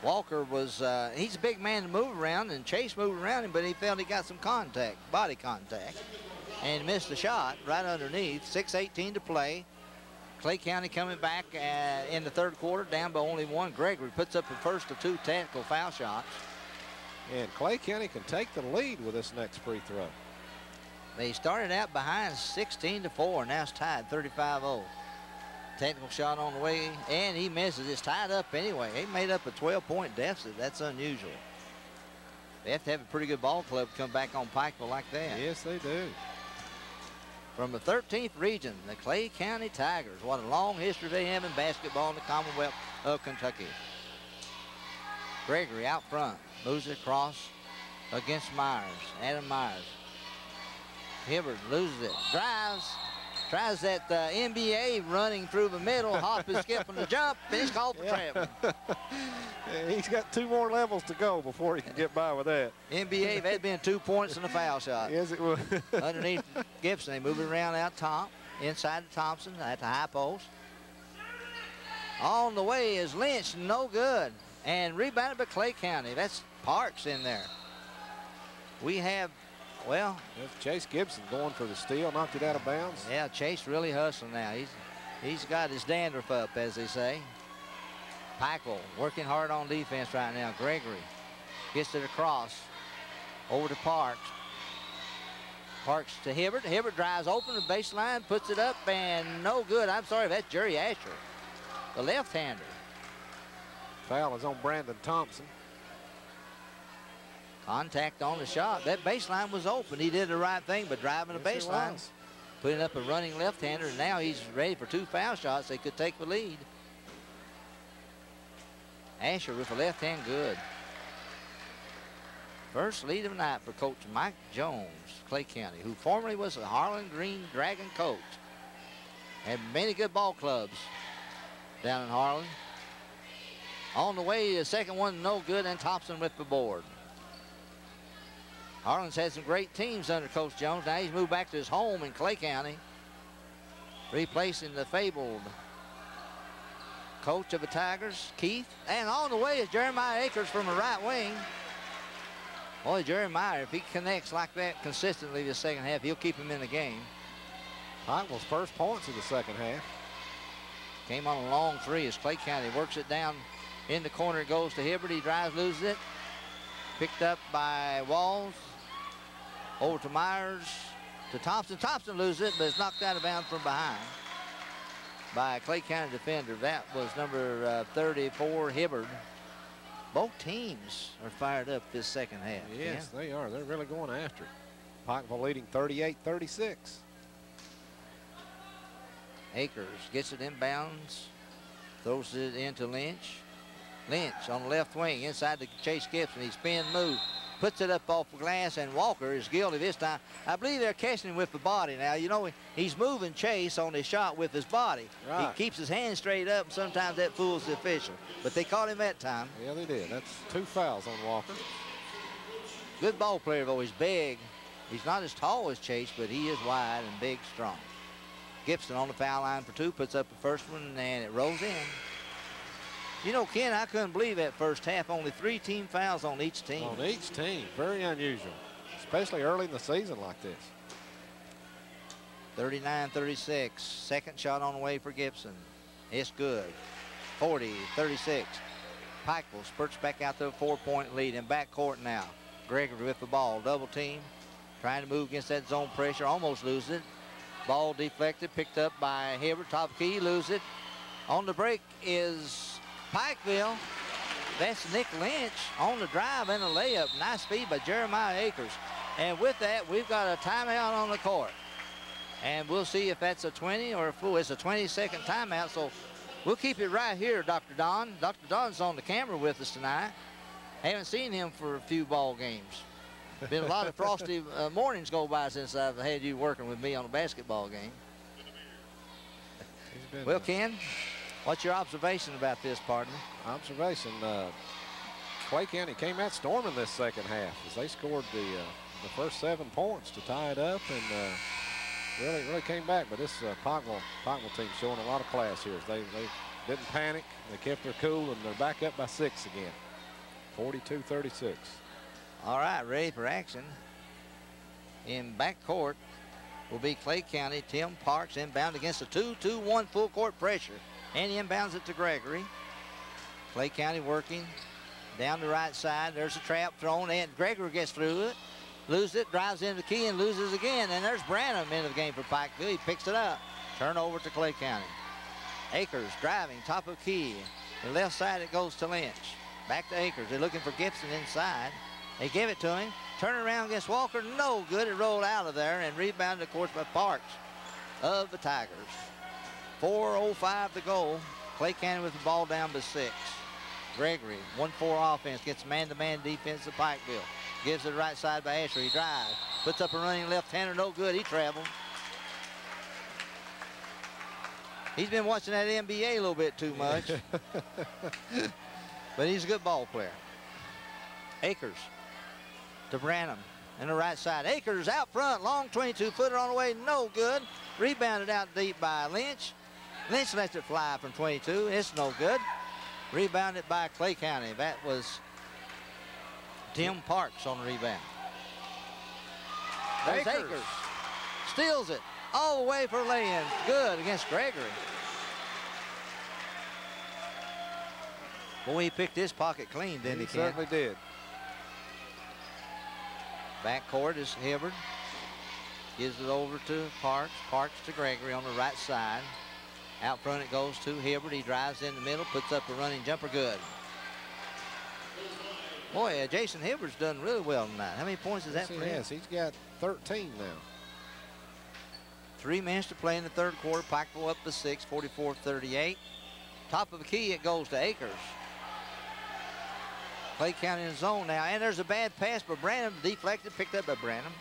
Walker was, he's a big man to move around, and Chase moved around him, but he felt he got some contact, body contact, and missed the shot right underneath. 6:18 to play. Clay County coming back in the third quarter, down by only 1. Gregory puts up the first of 2 technical foul shots. And Clay County can take the lead with this next free throw. They started out behind 16-4, now it's tied 35-0. Technical shot on the way, and he misses. It's tied up anyway. He made up a 12-point deficit. That's unusual. They have to have a pretty good ball club to come back on Pikeville like that. Yes, they do. From the 13th region, the Clay County Tigers. What a long history they have in basketball in the Commonwealth of Kentucky. Gregory out front, moves it across against Myers, Adam Myers. Hibbard loses it, drives, tries that NBA running through the middle, hop and skip on the jump, and he's called for traveling. He's got 2 more levels to go before he can get by with that. NBA, if that had been 2 points and a foul shot. Yes, it would. Underneath Gibson, they move it around out top, inside to Thompson at the high post. On the way is Lynch, no good. And rebounded by Clay County. That's Parks in there. We have, well. That's Chase Gibson going for the steal, knocked it out of bounds. Yeah, Chase really hustling now. He's got his dandruff up, as they say. Pikeville working hard on defense right now. Gregory gets it across over to Parks. Parks to Hibbert. Hibbert drives open the baseline, puts it up, and no good. I'm sorry, that's Jerry Asher, the left-hander. Foul is on Brandon Thompson. Contact on the shot. That baseline was open. He did the right thing, but driving the baseline, putting up a running left-hander, and now he's ready for 2 foul shots. They could take the lead. Asher with a left hand, good. First lead of the night for Coach Mike Jones, Clay County, who formerly was a Harlan Green Dragon coach. Had many good ball clubs down in Harlan. On the way, the second one, no good, and Thompson with the board. Harlan's had some great teams under Coach Jones. Now he's moved back to his home in Clay County, replacing the fabled coach of the Tigers, Keith. And on the way is Jeremiah Akers from the right wing. Boy, Jeremiah, if he connects like that consistently this second half, he'll keep him in the game. Pikeville's first points of the second half. Came on a long 3 as Clay County works it down in the corner. It goes to Hibbert. He drives, loses it. Picked up by Walls. Over to Myers, to Thompson. Thompson loses it, but it's knocked out of bounds from behind by a Clay County defender. That was number 34, Hibbard. Both teams are fired up this second half. Yes, they are. They're really going after it. Pikeville leading 38-36. Akers gets it inbounds, throws it into Lynch. Lynch on the left wing, inside to Chase Gibson. He spin move, puts it up off the glass, and Walker is guilty this time. I believe they're catching him with the body now. You know, he's moving Chase on his shot with his body. Right. He keeps his hands straight up, and sometimes that fools the official. But they caught him that time. Yeah, they did. That's 2 fouls on Walker. Good ball player, though. He's big. He's not as tall as Chase, but he is wide and big, strong. Gibson on the foul line for 2, puts up the first one, and it rolls in. You know, Ken, I couldn't believe that first half. Only 3 team fouls on each team. On each team. Very unusual, especially early in the season like this. 39-36. Second shot on the way for Gibson. It's good. 40-36. Pikeville spurts back out to a 4-point lead in backcourt now. Gregory with the ball. Double team. Trying to move against that zone pressure. Almost loses it. Ball deflected. Picked up by Hibbert. Top key. Lose it. On the break is Pikeville. That's Nick Lynch on the drive and a layup. Nice speed by Jeremiah Akers. And with that, we've got a timeout on the court. And we'll see if that's a 20 or a full. It's a 20-second timeout, so we'll keep it right here, Dr. Don. Dr. Don's on the camera with us tonight. Haven't seen him for a few ball games. Been a lot of frosty mornings go by since I've had you working with me on a basketball game. Well, Ken, what's your observation about this, partner? Observation, Clay County came out storming this second half as they scored the first 7 points to tie it up, and really came back. But this Pikeville team showing a lot of class here. They didn't panic. They kept their cool, and they're back up by 6 again. 42-36. All right, ready for action. In backcourt will be Clay County. Tim Parks inbound against a 2-2-1 full court pressure. And he inbounds it to Gregory. Clay County working down the right side. There's a trap thrown, and Gregory gets through it. Loses it, drives into the key, and loses again. And there's Branham into the game for Pikeville. He picks it up. Turnover to Clay County. Akers driving, top of key. The left side, it goes to Lynch. Back to Akers. They're looking for Gibson inside. They give it to him. Turn around against Walker. No good. It rolled out of there and rebounded, of course, by Parks of the Tigers. 4:05 to go. Clay County with the ball down by 6. Gregory, 1-4 offense, gets man-to-man defense of Pikeville. Gives it right side by Asher. He drives. Puts up a running left-hander. No good. He traveled. He's been watching that NBA a little bit too much. But he's a good ball player. Akers to Branham in the right side. Akers out front. Long 22-footer on the way. No good. Rebounded out deep by Lynch. Lynch lets it fly from 22. It's no good. Rebounded by Clay County. That was Tim Parks on the rebound. There's Akers. Steals it all the way for lay-in. Good against Gregory. Boy, he picked his pocket clean, didn't he, Ken? Certainly did. Backcourt is Hibbard. Gives it over to Parks. Parks to Gregory on the right side. Out front it goes to Hibbard. He drives in the middle, puts up a running jumper. Good. Boy, Jason Hibbard's done really well tonight. How many points is that for him? Yes, he's got 13 now. 3 minutes to play in the third quarter. Pikeville up to 6, 44-38. Top of the key, it goes to Akers. Clay County in zone now, and there's a bad pass by Branham. Deflected, picked up by Branham.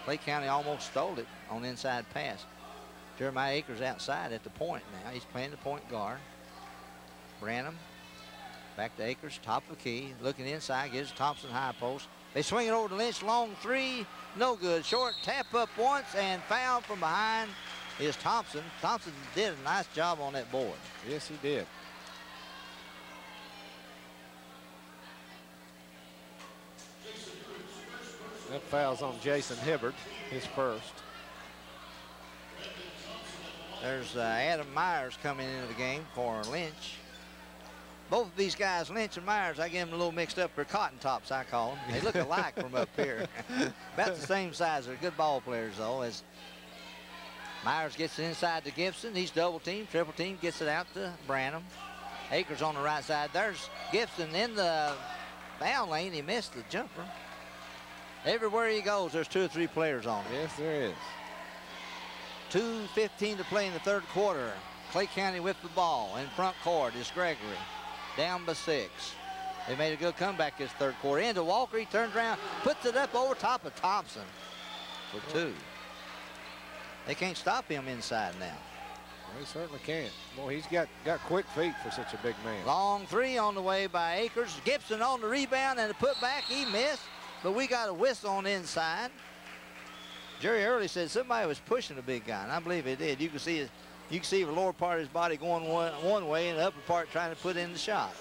Clay County almost stole it on the inside pass. Jeremiah Akers outside at the point now. He's playing the point guard. Branham back to Akers, top of the key, looking inside, gives Thompson high post. They swing it over to Lynch, long 3, no good. Short tap up once, and foul from behind is Thompson. Thompson did a nice job on that board. Yes, he did. That foul's on Jason Hibbard, his first. There's Adam Myers coming into the game for Lynch. Both of these guys, Lynch and Myers, I get them a little mixed up. They're cotton tops, I call them. They look alike from up here. About the same size. They're good ball players, though, as Myers gets it inside to Gibson. He's double team, triple team, gets it out to Branham. Akers on the right side. There's Gibson in the foul lane. He missed the jumper. Everywhere he goes, there's 2 or 3 players on him. Yes, there is. 2:15 to play in the third quarter. Clay County with the ball. In front court is Gregory. Down by 6. They made a good comeback this third quarter. Into Walker, he turns around, puts it up over top of Thompson for 2. They can't stop him inside now. Well, he certainly can't. Boy, he's got quick feet for such a big man. Long 3 on the way by Akers. Gibson on the rebound and the putback. He missed, but we got a whistle on the inside. Jerry Early said somebody was pushing the big guy, and I believe he did. You can see You can see the lower part of his body going one way and the upper part trying to put in the shot.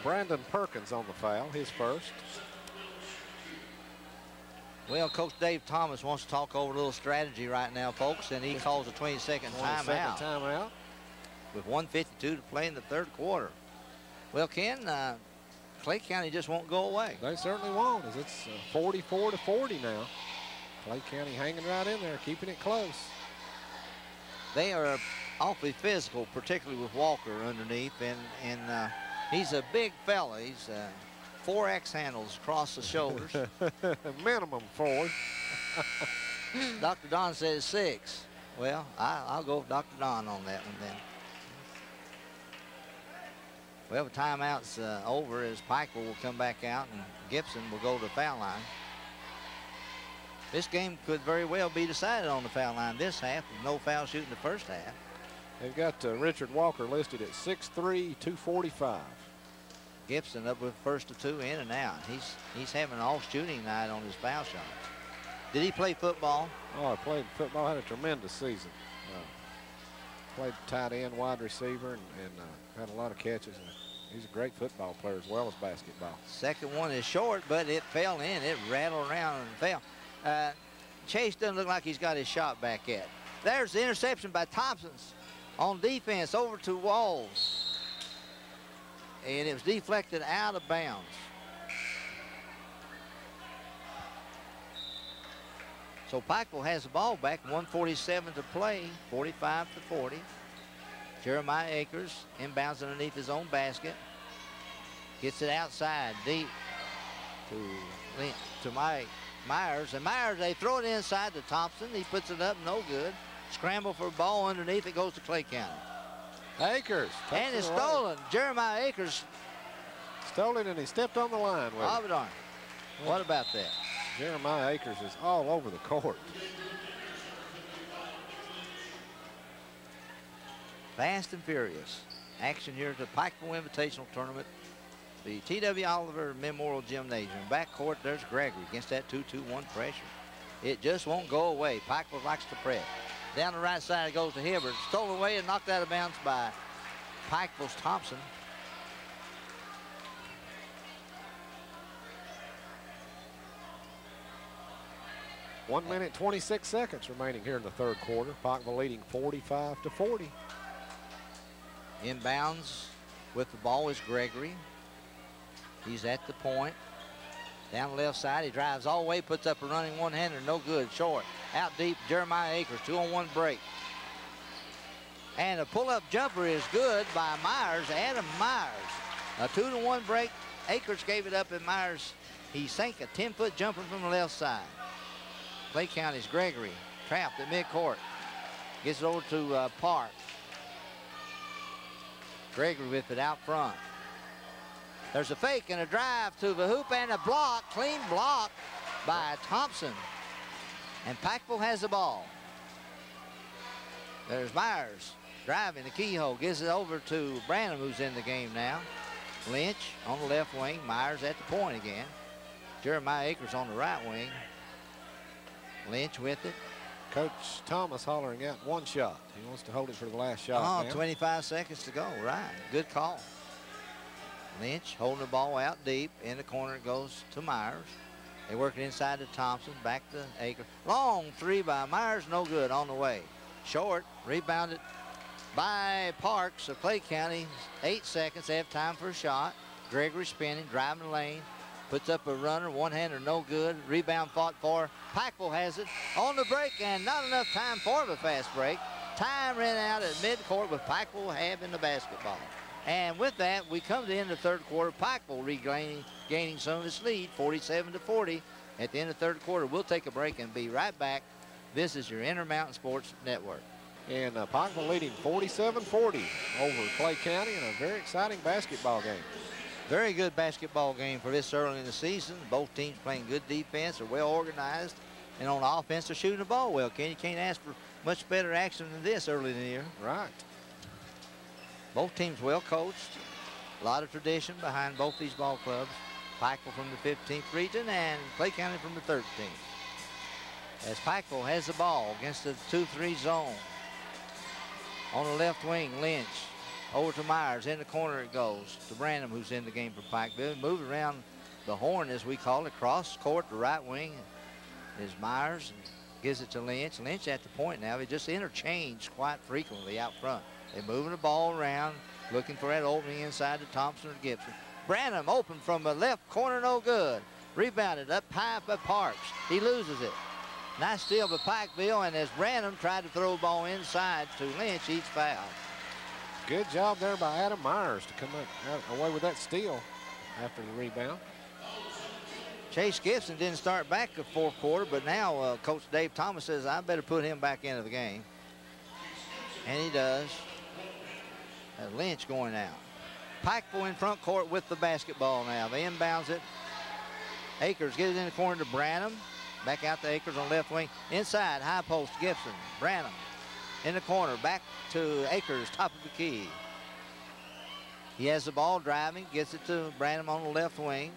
Brandon Perkins on the foul, his first. Well, Coach Dave Thomas wants to talk over a little strategy right now, folks, and he calls a 20-second timeout. With 1:52 to play in the third quarter. Well, Ken, Clay County just won't go away. They certainly won't, as it's 44-40 now. Clay County hanging right in there, keeping it close. They are awfully physical, particularly with Walker underneath, and he's a big fella. He's 4 X handles across the shoulders. Minimum 4. Dr. Don says 6. Well, I'll go with Dr. Don on that one then. Well, the timeout's over as Pikeville will come back out and Gibson will go to the foul line. This game could very well be decided on the foul line this half with no foul shooting the first half. They've got Richard Walker listed at 6'3", 245. Gibson up with first of 2 in and out. He's having an off shooting night on his foul shots. Did he play football? Oh, I played football, had a tremendous season. Played tight end, wide receiver, and had a lot of catches. He's a great football player as well as basketball. Second one is short, but it fell in. It rattled around and fell. Chase doesn't look like he's got his shot back yet. There's the interception by Thompson's on defense over to Walls. And it was deflected out of bounds. So Pikeville has the ball back, 1:47 to play, 45-40. Jeremiah Akers inbounds underneath his own basket. Gets it outside deep to Myers. And Myers, they throw it inside to Thompson. He puts it up, no good. Scramble for a ball underneath, it goes to Clay County. Akers. And it's stolen. Jeremiah Akers. Stole it and he stepped on the line with it. Darn. What about that? Jeremiah Akers is all over the court. Fast and furious. Action here at the Pikeville Invitational Tournament. The T.W. Oliver Memorial Gymnasium. Backcourt, there's Gregory against that 2-2-1 pressure. It just won't go away. Pikeville likes to press. Down the right side it goes to Hibbert. Stolen away and knocked out of bounds by Pikeville's Thompson. One minute, 26 seconds remaining here in the third quarter. Pikeville leading 45-40. Inbounds with the ball is Gregory. He's at the point. Down the left side, he drives all the way, puts up a running one-hander, no good, short. Out deep, Jeremiah Akers, 2-on-1 break. And a pull-up jumper is good by Myers, Adam Myers. A 2-to-1 break, Akers gave it up, and Myers, he sank a 10-foot jumper from the left side. Clay County's Gregory, trapped at midcourt. Gets it over to Park. Gregory with it out front. There's a fake and a drive to the hoop and a block, clean block by Thompson. And Pikeville has the ball. There's Myers driving the keyhole, gives it over to Branham, who's in the game now. Lynch on the left wing, Myers at the point again. Jeremiah Akers on the right wing. Lynch with it. Coach Thomas hollering out one shot. He wants to hold it for the last shot. Oh, 25 seconds to go, right. Good call. Lynch holding the ball out deep. In the corner it goes to Myers. They work it inside to Thompson, back to Akers. Long three by Myers, no good on the way. Short, rebounded by Parks. So Clay County, 8 seconds, they have time for a shot. Gregory spinning, driving the lane. Puts up a runner, one-hander, no good. Rebound fought for. Pikeville has it on the break, and not enough time for the fast break. Time ran out at midcourt with Pikeville having the basketball. And with that, we come to the end of the third quarter. Pikeville regaining some of its lead, 47-40. At the end of the third quarter, we'll take a break and be right back. This is your Intermountain Sports Network. And Pikeville leading 47-40 over Clay County in a very exciting basketball game. Very good basketball game for this early in the season. Both teams playing good defense, are well organized, and on offense they're shooting the ball well. You can't ask for much better action than this early in the year. Right. Both teams well coached. A lot of tradition behind both these ball clubs. Pikeville from the 15th region and Clay County from the 13th. As Pikeville has the ball against the 2-3 zone. On the left wing, Lynch. Over to Myers. In the corner it goes to Branham, who's in the game for Pikeville. Move around the horn, as we call it. Cross court, the right wing is Myers. And gives it to Lynch. Lynch at the point now. They just interchange quite frequently out front. They're moving the ball around, looking for that opening inside to Thompson or Gibson. Branham open from the left corner, no good. Rebounded up high by Parks. He loses it. Nice steal by Pikeville, and as Branham tried to throw the ball inside to Lynch, he's fouled. Good job there by Adam Myers to come away with that steal after the rebound. Chase Gibson didn't start back the fourth quarter, but now Coach Dave Thomas says, I better put him back into the game. And he does. Lynch going out. Pikeville in front court with the basketball now. They inbounds it. Akers gets it in the corner to Branham. Back out to Akers on left wing. Inside, high post, Gibson. Branham in the corner. Back to Akers, top of the key. He has the ball driving. Gets it to Branham on the left wing.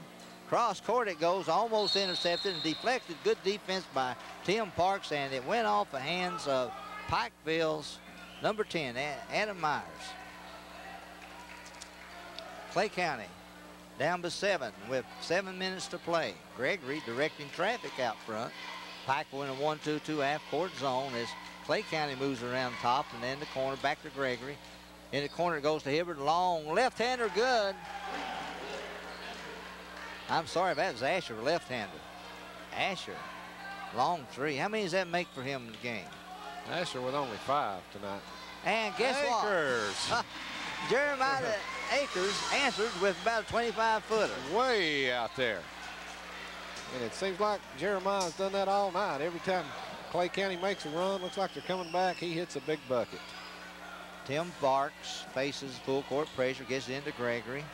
Cross court it goes, almost intercepted and deflected. Good defense by Tim Parks, and it went off the hands of Pikeville's number 10, Adam Myers. Clay County down by 7 with 7 minutes to play. Gregory directing traffic out front. Pikeville in a 1-2-2 half-court zone as Clay County moves around top, and then the corner back to Gregory. In the corner it goes to Hibbert. Long left-hander, good. I'm sorry, that was Asher, left-hander. Asher, long three. How many does that make for him in the game? Asher with only 5 tonight. And guess what? Jeremiah Akers answers with about a 25-footer. Way out there. And it seems like Jeremiah's done that all night. Every time Clay County makes a run, looks like they're coming back, he hits a big bucket. Tim Parks faces full court pressure, gets it into Gregory.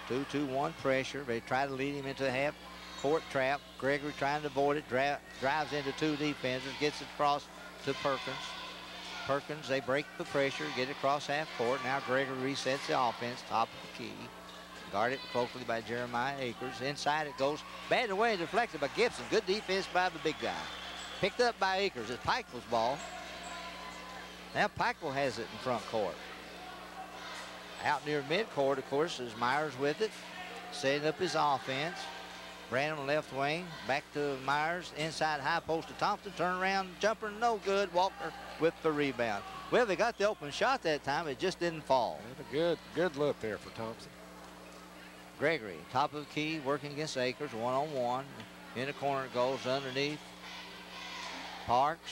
2-2-1 pressure. They try to lead him into a half-court trap. Gregory trying to avoid it, drives into 2 defenders, gets it across to Perkins. Perkins, they break the pressure, get it across half court. Now Gregory resets the offense, top of the key. Guarded closely by Jeremiah Akers. Inside it goes, batted away, deflected by Gibson. Good defense by the big guy. Picked up by Akers. It's Pikeville's ball. Now Pikeville has it in front court. Out near midcourt, of course, is Myers with it, setting up his offense. Branham left wing, back to Myers, inside high post to Thompson, turn around, jumper, no good. Walker with the rebound. Well, they got the open shot that time, it just didn't fall. And a good look there for Thompson. Gregory, top of the key, working against Akers, one-on-one. In the corner it goes underneath. Parks.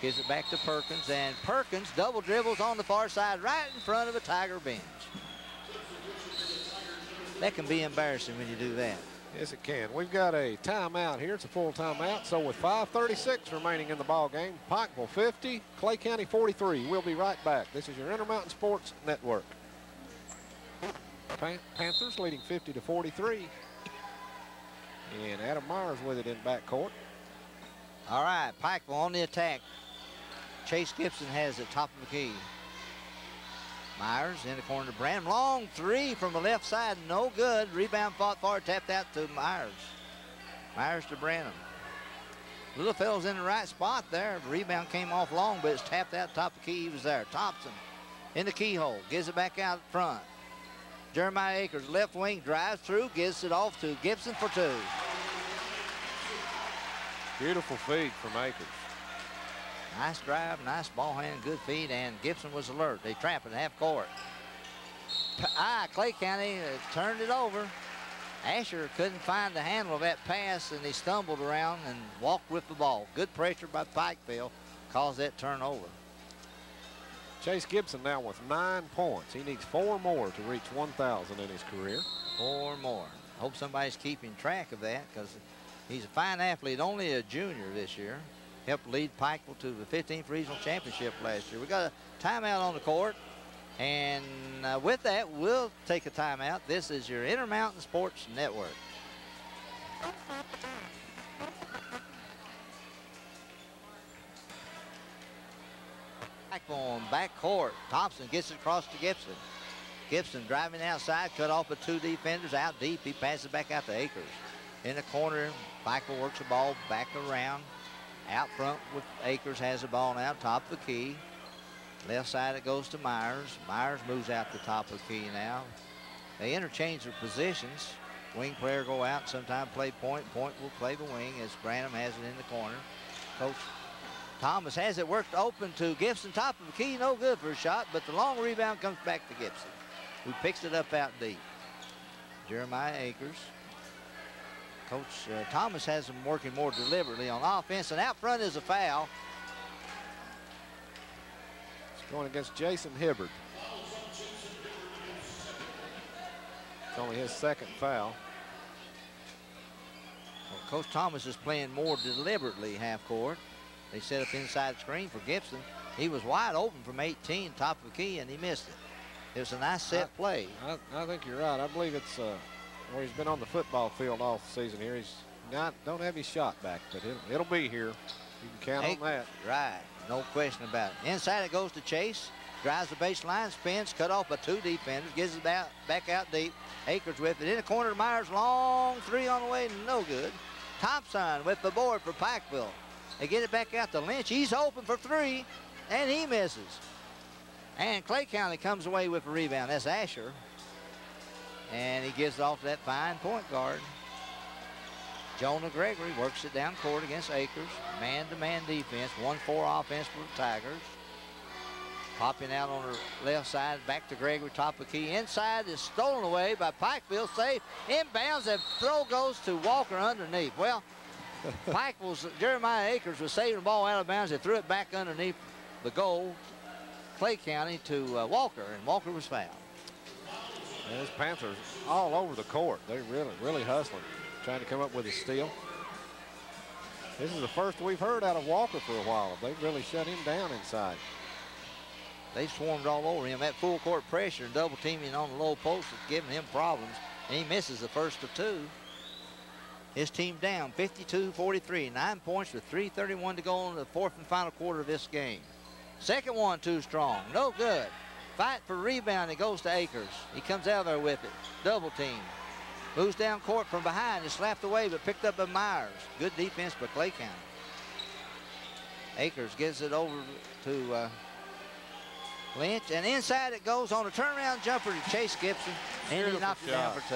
Gives it back to Perkins, and Perkins double dribbles on the far side right in front of a Tiger bench. That can be embarrassing when you do that. Yes, it can. We've got a timeout here. It's a full timeout. So with 5:36 remaining in the ball game, Pikeville 50, Clay County 43. We'll be right back. This is your Intermountain Sports Network. Panthers leading 50-43. And Adam Myers with it in backcourt. All right, Pikeville on the attack. Chase Gibson has it top of the key. Myers in the corner to Branham. Long three from the left side, no good. Rebound fought forward, tapped out to Myers. Myers to Branham. Little fellow's in the right spot there. Rebound came off long, but it's tapped out top of the key. He was there. Thompson in the keyhole, gives it back out front. Jeremiah Akers, left wing, drives through, gives it off to Gibson for 2. Beautiful feed from Akers. Nice drive, nice ball hand, good feed, and Gibson was alert. They trap it half court. Clay County turned it over. Asher couldn't find the handle of that pass, and he stumbled around and walked with the ball. Good pressure by Pikeville caused that turnover. Chase Gibson now with 9 points. He needs 4 more to reach 1,000 in his career. 4 more. Hope somebody's keeping track of that, because he's a fine athlete, only a junior this year. Helped lead Pikeville to the 15th Regional Championship last year. We got a timeout on the court, and with that, we'll take a timeout. This is your Intermountain Sports Network. Pikeville on back court. Thompson gets it across to Gibson. Gibson driving outside, cut off with 2 defenders out deep. He passes back out to Akers. In the corner, Pikeville works the ball back around. Out front with Akers, has the ball now, top of the key. Left side it goes to Myers. Myers moves out the top of the key now. They interchange their positions. Wing player go out and sometimes play point. Point will play the wing as Branham has it in the corner. Coach Thomas has it worked open to Gibson. Top of the key, no good for a shot, but the long rebound comes back to Gibson, who picks it up out deep. Jeremiah Akers. Coach Thomas has them working more deliberately on offense, and out front is a foul. It's going against Jason Hibbard. It's only his second foul. Well, Coach Thomas is playing more deliberately half court. They set up inside screen for Gibson. He was wide open from 18, top of the key, and he missed it. It was a nice set play. I think you're right. I believe it's where he's been on the football field all season here. He's don't have his shot back, but it'll be here. You can count on that. Right, no question about it. Inside it goes to Chase. Drives the baseline, spins, cut off by 2 defenders, gives it back out deep. Akers with it in the corner to Myers, long three on the way, no good. Thompson with the board for Pikeville. They get it back out to Lynch. He's open for 3, and he misses. And Clay County comes away with a rebound. That's Asher. And he gives it off to that fine point guard. Jonah Gregory works it down court against Akers. Man-to-man defense, 1-4 offense for the Tigers. Popping out on the left side, back to Gregory, top of the key. Inside is stolen away by Pikeville, safe. Inbounds, and throw goes to Walker underneath. Well, Jeremiah Akers was saving the ball out of bounds. They threw it back underneath the goal, Clay County, to Walker, and Walker was fouled. And this Panthers all over the court. They're really hustling, trying to come up with a steal. This is the first we've heard out of Walker for a while. They've really shut him down inside. They swarmed all over him. That full court pressure and double teaming on the low post is giving him problems, and he misses the first of 2. His team down 52-43, 9 points with 3:31 to go in the 4th and final quarter of this game. Second one too strong, no good. Fight for rebound, it goes to Akers. He comes out there with it, double team. Moves down court from behind, is slapped away but picked up by Myers. Good defense by Clay County. Akers gives it over to Lynch, and inside it goes on a turnaround jumper to Chase Gibson, and he knocked it down for 2.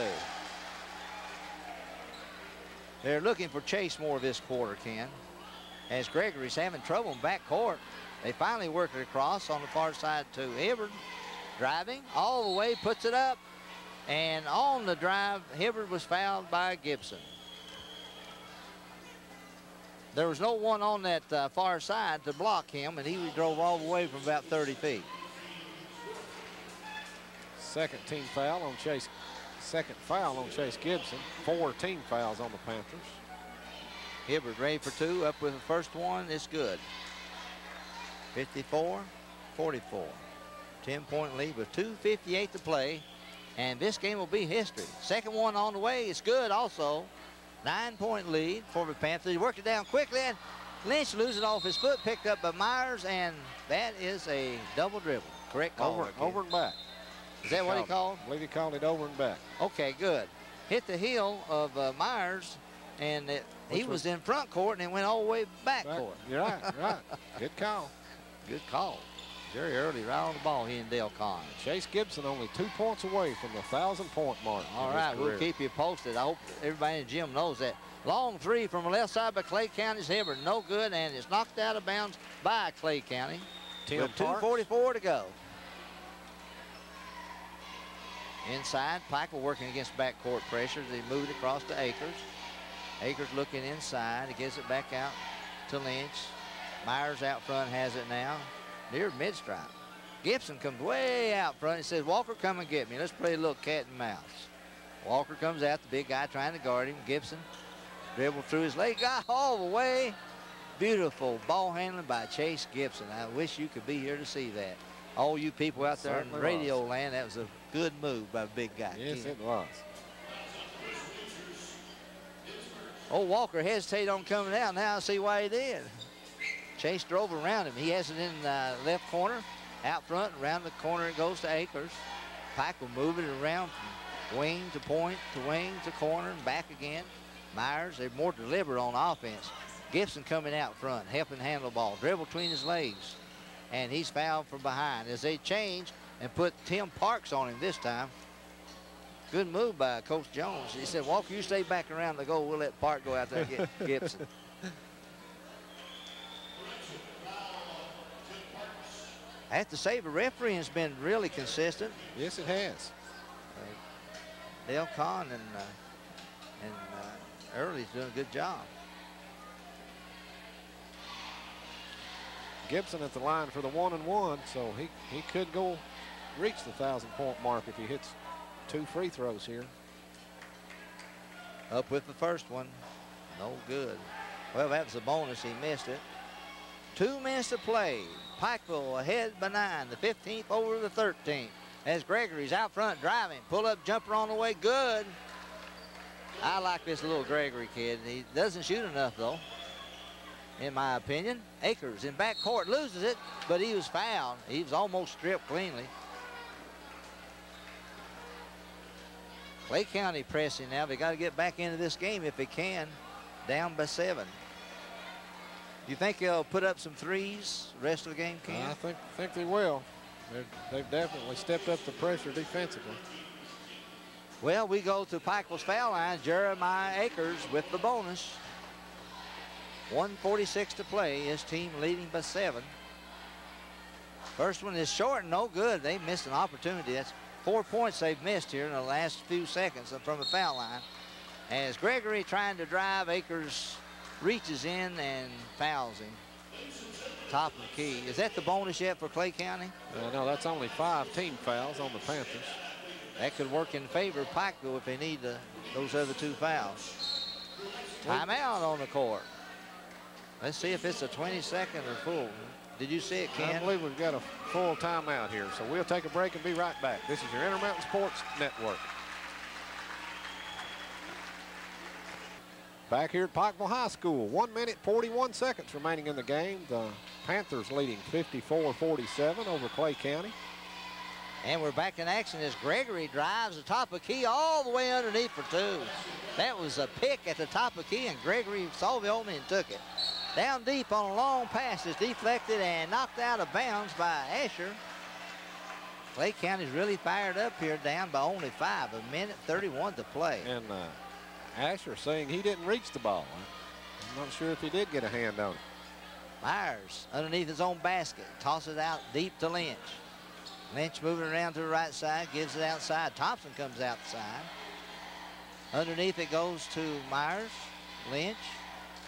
They're looking for Chase more this quarter, Ken, as Gregory's having trouble in back court. They finally work it across on the far side to Hibbard, driving all the way, puts it up, and on the drive, Hibbard was fouled by Gibson. There was no one on that far side to block him, and he drove all the way from about 30 feet. Second foul on Chase Gibson. 4 team fouls on the Panthers. Hibbard ready for 2, up with the first one. It's good. 54-44. 10-point lead with 2:58 to play, and this game will be history. Second one on the way. It's good also. 9-point lead for the Panthers. He worked it down quickly, and Lynch loses it off his foot, picked up by Myers, and that is a double dribble. Correct call. Over and back. Is that what he called? I believe he called it over and back. Okay, good. Hit the heel of Myers, and he was in front court, and it went all the way back court. You're right. Good call. Good call. Very early, right on the ball, he and Dale Kahn. Chase Gibson only 2 points away from the 1,000-point mark. All right, we'll keep you posted. I hope everybody in the gym knows that. Long 3 from the left side by Clay County's Hibbard. No good, and it's knocked out of bounds by Clay County. With 2:44 to go. Inside, Pikeville working against backcourt pressure. They moved across to Akers. Akers looking inside. He gives it back out to Lynch. Myers out front has it now, near mid-stripe. Gibson comes way out front and says, Walker, come and get me. Let's play a little cat and mouse. Walker comes out, the big guy trying to guard him. Gibson dribbled through his leg, got all the way. Beautiful ball handling by Chase Gibson. I wish you could be here to see that. All you people out there in radio land, that was a good move by the big guy. Yes, it was. Oh, Walker hesitated on coming out. Now I see why he did. Chase drove around him. He has it in the left corner, out front, around the corner it goes to Akers. Pike will move it around from wing to point to wing to corner and back again. Myers, they're more deliberate on offense. Gibson coming out front, helping handle the ball. Dribble between his legs. and he's fouled from behind as they change and put Tim Parks on him this time. Good move by Coach Jones. He said, Walker, you stay back around the goal. We'll let Park go out there and get Gibson. I have to say, the refereeing has been really consistent. Yes, it has. Dale Kahn and Early's doing a good job. Gibson at the line for the 1-and-1, so he could go reach the 1,000-point mark if he hits 2 free throws here. Up with the first one. No good. Well, that was a bonus. He missed it. 2 minutes to play. Pikeville ahead by 9. The 15th over the 13th. As Gregory's out front driving. Pull-up jumper on the way. Good. I like this little Gregory kid. He doesn't shoot enough, though, in my opinion. Akers in backcourt loses it, but he was fouled. He was almost stripped cleanly. Clay County pressing now. They got to get back into this game if they can. Down by 7. You think they'll put up some threes the rest of the game, Ken? I think they will. They've definitely stepped up the pressure defensively. Well, we go to Pikeville's foul line. Jeremiah Akers with the bonus. 1:46 to play. His team leading by 7. First one is short and no good. They missed an opportunity. That's 4 points they've missed here in the last few seconds from the foul line. As Gregory trying to drive, Akers reaches in and fouls him. Top of the key. Is that the bonus yet for Clay County? No, that's only 5 team fouls on the Panthers. That could work in favor of Pikeville if they need those other 2 fouls. Timeout on the court. Let's see if it's a 20-second or full. Did you see it, Ken? I believe we've got a full timeout here, so we'll take a break and be right back. This is your Intermountain Sports Network. Back here at Pikeville High School, 1 minute, 41 seconds remaining in the game. The Panthers leading 54-47 over Clay County. And we're back in action as Gregory drives the top of key all the way underneath for 2. That was a pick at the top of key, and Gregory saw the opening and took it. Down deep on a long pass is deflected and knocked out of bounds by Asher. Clay County's really fired up here, down by only 5. 1:31 to play. And Asher saying he didn't reach the ball. I'm not sure if he did get a hand on it. Myers underneath his own basket, tosses it out deep to Lynch. Lynch moving around to the right side, gives it outside. Thompson comes outside. Underneath it goes to Myers. Lynch.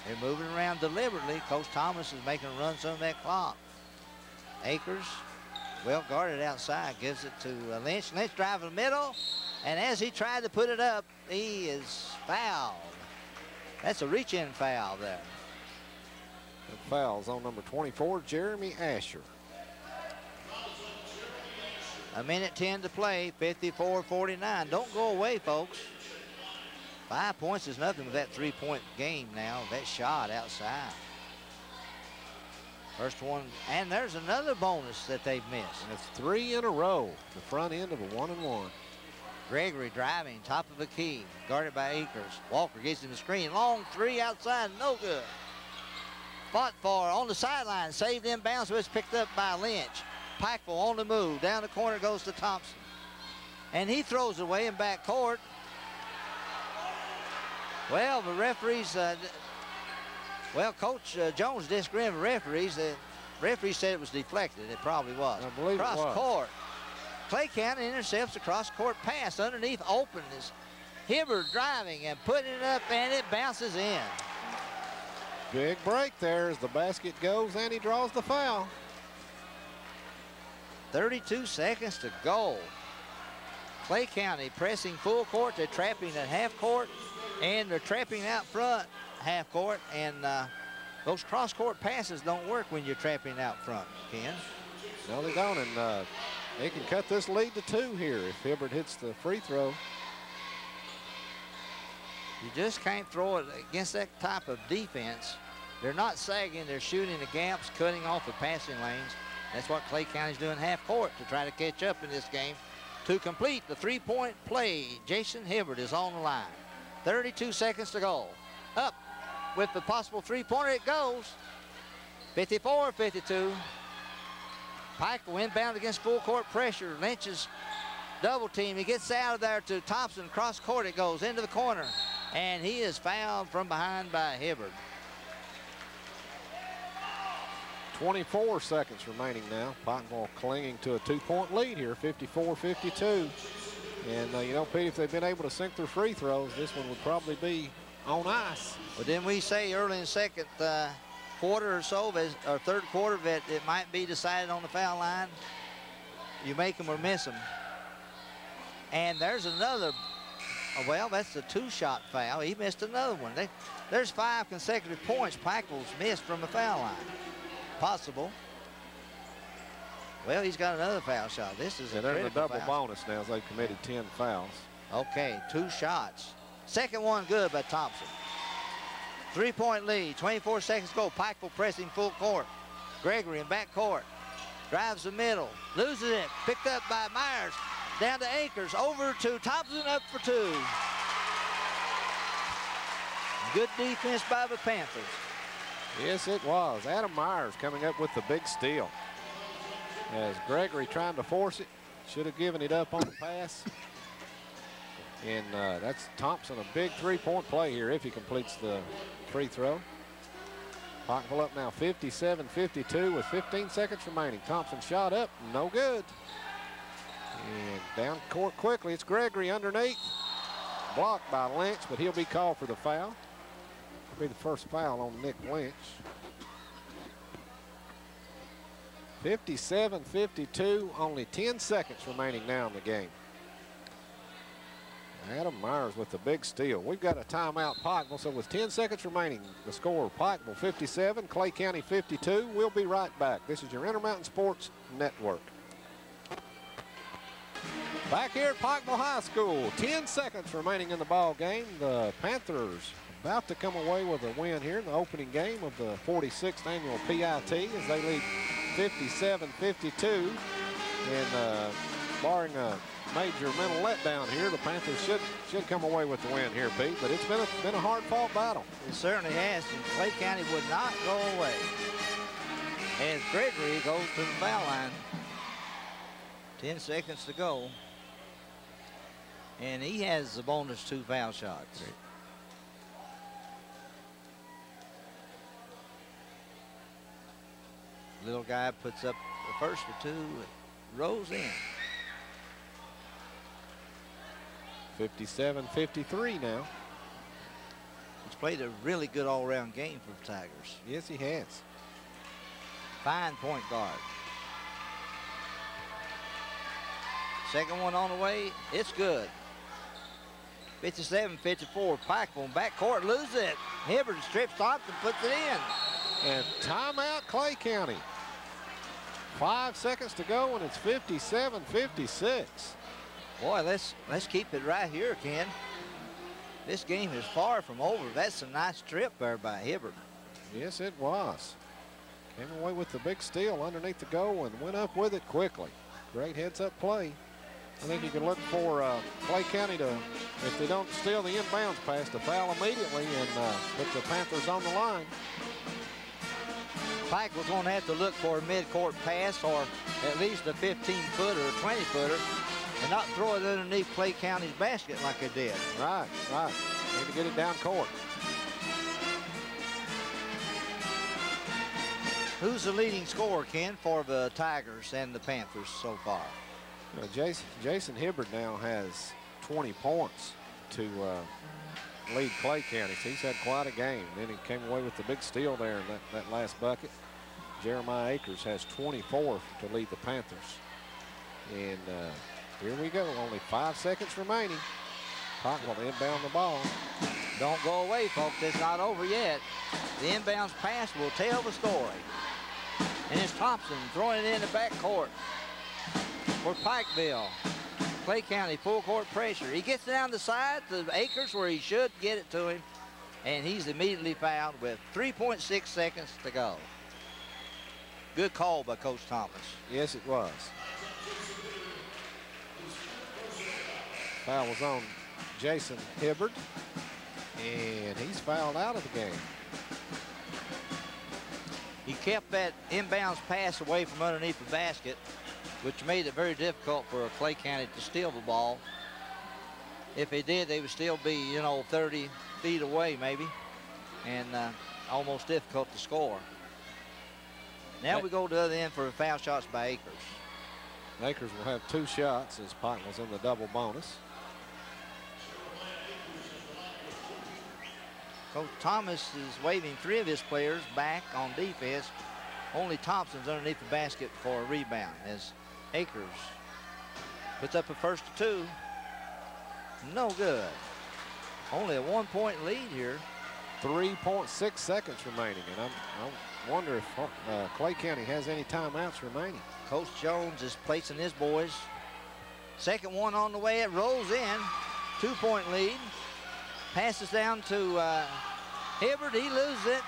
They're moving around deliberately. Coach Thomas is making a run some of that clock. Akers, well guarded outside, gives it to Lynch. Lynch driving the middle, and as he tried to put it up, he is fouled. That's a reach-in foul there. The foul's on number 24, Jeremy Asher. 1:10 to play, 54-49. Don't go away, folks. 5 points is nothing with that 3-point game now. That shot outside. First one, and there's another bonus that they've missed. That's 3 in a row. The front end of a 1-and-1. Gregory driving, top of the key, guarded by Akers. Walker gets him the screen. Long 3 outside, no good. Fought for on the sideline, saved inbounds, but it's picked up by Lynch. Pikeville on the move. Down the corner goes to Thompson. And he throws it away in backcourt. Well, the referees, Coach Jones disagreeing with referees. The referee said it was deflected. It probably was. I believe it was. Cross court. Clay County intercepts a cross-court pass. Underneath open is Hibbard driving and putting it up, and it bounces in. Big break there as the basket goes, and he draws the foul. 32 seconds to go. Clay County pressing full court. They're trapping at half court, and they're trapping out front half court. And those cross-court passes don't work when you're trapping out front, Ken. No, they don't, and they can cut this lead to 2 here if Hibbard hits the free throw. You just can't throw it against that type of defense. They're not sagging. They're shooting the gaps, cutting off the passing lanes. That's what Clay County's doing half court to try to catch up in this game. To complete the 3-point play, Jason Hibbard is on the line. 32 seconds to go. Up with the possible 3-pointer, it goes. 54-52. Pikeville inbound against full court pressure. Lynch's double team. He gets out of there to Thompson. Cross court it goes into the corner. And he is fouled from behind by Hibbard. 24 seconds remaining now. Pikeville clinging to a 2-point lead here, 54-52. And, you know, Pete, if they've been able to sink their free throws, this one would probably be on ice. But didn't we say early in the second quarter or so, or third quarter, that it might be decided on the foul line? You make them or miss them. And there's another, well, that's a 2-shot foul. He missed another one. There's 5 consecutive points Pikeville's missed from the foul line. Possible. Well, he's got another foul shot. This is a there's a double foul. bonus now as they've committed 10 fouls. Okay, 2 shots. Second one good by Thompson. 3-point lead, 24 seconds to go. Pikeville pressing full court. Gregory in back court. Drives the middle, loses it. Picked up by Myers. Down to Akers, over to Thompson, up for 2. Good defense by the Panthers. Yes, it was. Adam Myers coming up with the big steal. As Gregory trying to force it, should have given it up on the pass. And that's Thompson, a big 3-point play here if he completes the free throw. Pikeville up now 57-52 with 15 seconds remaining. Thompson shot up, no good. And down court quickly, it's Gregory underneath. Blocked by Lynch, but he'll be called for the foul. Be the first foul on Nick Lynch. 57-52, only 10 seconds remaining now in the game. Adam Myers with the big steal. We've got a timeout, Pikeville, so with 10 seconds remaining, the score, Pikeville 57, Clay County 52. We'll be right back. This is your Intermountain Sports Network. Back here at Pikeville High School, 10 seconds remaining in the ball game. The Panthers about to come away with a win here in the opening game of the 46th annual PIT as they lead 57-52. And barring a major mental letdown here, the Panthers should come away with the win here, Pete. But it's been a hard-fought battle. It certainly has, and Clay County would not go away. As Gregory goes to the foul line. 10 seconds to go. And he has the bonus 2 foul shots. Little guy puts up the first of 2, rolls in. 57-53 now. He's played a really good all-around game for the Tigers. Yes, he has. Fine point guard. Second one on the way, it's good. 57-54, Pikeville in backcourt, loses it. Hibbard strips Thompson, puts it in. And timeout, Clay County. 5 seconds to go, and it's 57-56. Boy, let's keep it right here, Ken. This game is far from over. That's a nice trip there by Hibbard. Yes, it was. Came away with the big steal underneath the goal and went up with it quickly. Great heads-up play. I think you can look for Clay County to, if they don't steal the inbounds pass, to foul immediately and put the Panthers on the line. Pikeville's going to have to look for a mid-court pass or at least a 15-footer or 20-footer and not throw it underneath Clay County's basket like they did. Right. Need to get it down court. Who's the leading scorer, Ken, for the Tigers and the Panthers so far? You know, Jason Hibbard now has 20 points to lead Clay County. So he's had quite a game. Then he came away with the big steal there in that last bucket. Jeremiah Akers has 24 to lead the Panthers. And here we go. Only 5 seconds remaining. Pikeville inbound the ball. Don't go away, folks. It's not over yet. The inbounds pass will tell the story. And it's Thompson throwing it in the backcourt for Pikeville. Clay County full court pressure. He gets it down the side to Akers where he should get it to him. And he's immediately fouled with 3.6 seconds to go. Good call by Coach Thomas. Yes, it was. Foul was on Jason Hibbard. And he's fouled out of the game. He kept that inbounds pass away from underneath the basket, which made it very difficult for Clay County to steal the ball. If they did, they would still be, you know, 30 feet away maybe, and almost difficult to score. Now we go to the other end for foul shots by Akers. Akers will have 2 shots as Pikeville's in the double bonus. Coach Thomas is waving 3 of his players back on defense. Only Thompson's underneath the basket for a rebound as Akers puts up a first 2. No good. Only a 1-point lead here. 3.6 seconds remaining, and I wonder if Clay County has any timeouts remaining. Coach Jones is placing his boys. Second one on the way. It rolls in. 2-point lead. Passes down to Hibbert. He loses it.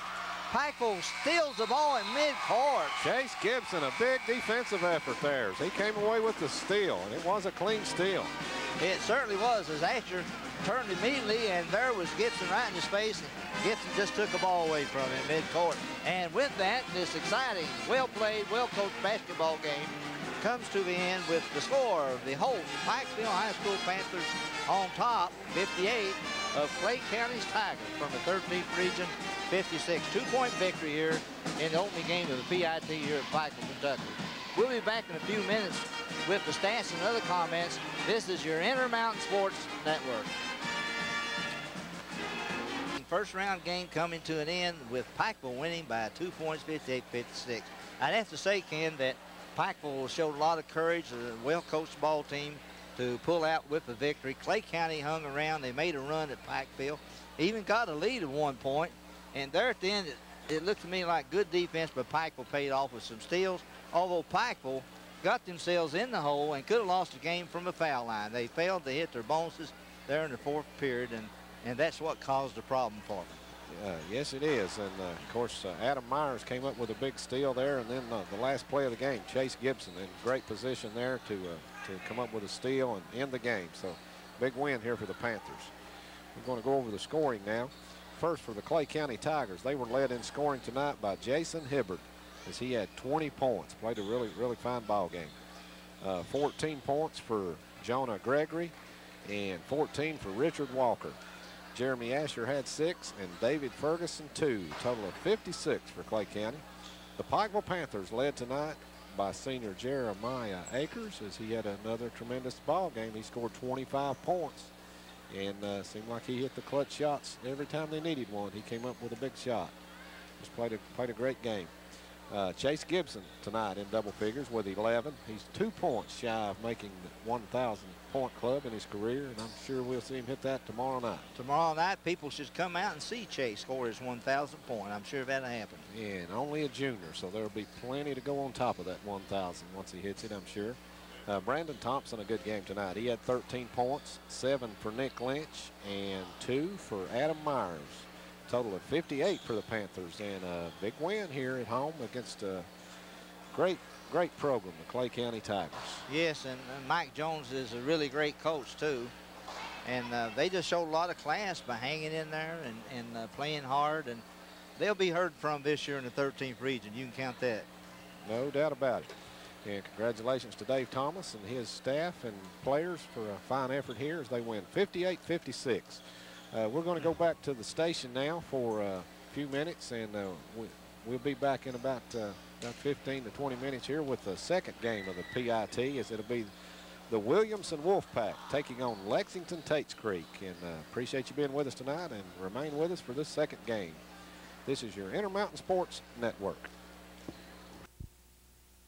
Pikeville steals the ball in mid-court. Chase Gibson, a big defensive effort there as he came away with the steal, and it was a clean steal. It certainly was, as Asher turned immediately, and there was Gibson right in his face. And Gibson just took the ball away from him mid-court. And with that, this exciting, well-played, well-coached basketball game comes to the end with the score of the Holt Pikeville High School Panthers on top, 58, of Clay County's Tigers from the 13th region, 56. 2-point victory here in the opening game of the PIT here at Pikeville, Kentucky. We'll be back in a few minutes with the stats and other comments. This is your Intermountain Sports Network. First round game coming to an end with Pikeville winning by 2 points, 58-56. I'd have to say, Ken, that Pikeville showed a lot of courage, a well-coached ball team to pull out with the victory. Clay County hung around. They made a run at Pikeville. Even got a lead at 1 point. And there at the end, it looked to me like good defense, but Pikeville paid off with some steals. Although Pikeville got themselves in the hole and could have lost the game from the foul line. They failed to hit their bonuses there in the 4th period, and that's what caused the problem for them. Yes, it is. And, of course, Adam Myers came up with a big steal there. And then the last play of the game, Chase Gibson in great position there to come up with a steal and end the game. So, big win here for the Panthers. We're going to go over the scoring now. First, for the Clay County Tigers, they were led in scoring tonight by Jason Hibbert, as he had 20 points. Played a really, really fine ball game. 14 points for Jonah Gregory and 14 for Richard Walker. Jeremy Asher had 6 and David Ferguson 2. Total of 56 for Clay County. The Pikeville Panthers led tonight by senior Jeremiah Akers, as he had another tremendous ball game. He scored 25 points and seemed like he hit the clutch shots every time they needed one. He came up with a big shot. Just played a great game. Chase Gibson tonight in double figures with 11. He's 2 points shy of making the 1,000-point club in his career, and I'm sure we'll see him hit that tomorrow night. Tomorrow night, people should come out and see Chase score his 1,000th point. I'm sure that'll happen. Yeah, and only a junior, so there'll be plenty to go on top of that 1,000 once he hits it, I'm sure. Brandon Thompson, a good game tonight. He had 13 points, 7 for Nick Lynch, and 2 for Adam Myers. Total of 58 for the Panthers, and a big win here at home against a great program, the Clay County Tigers. Yes, and Mike Jones is a really great coach too, and they just showed a lot of class by hanging in there and playing hard, and they'll be heard from this year in the 13th region. You can count that. No doubt about it. And congratulations to Dave Thomas and his staff and players for a fine effort here as they win 58-56. We're going to go back to the station now for a few minutes, and we'll be back in about 15 to 20 minutes here with the second game of the PIT, as it'll be the Williamson Wolfpack taking on Lexington Tates Creek. And appreciate you being with us tonight, and remain with us for this second game. This is your Intermountain Sports Network.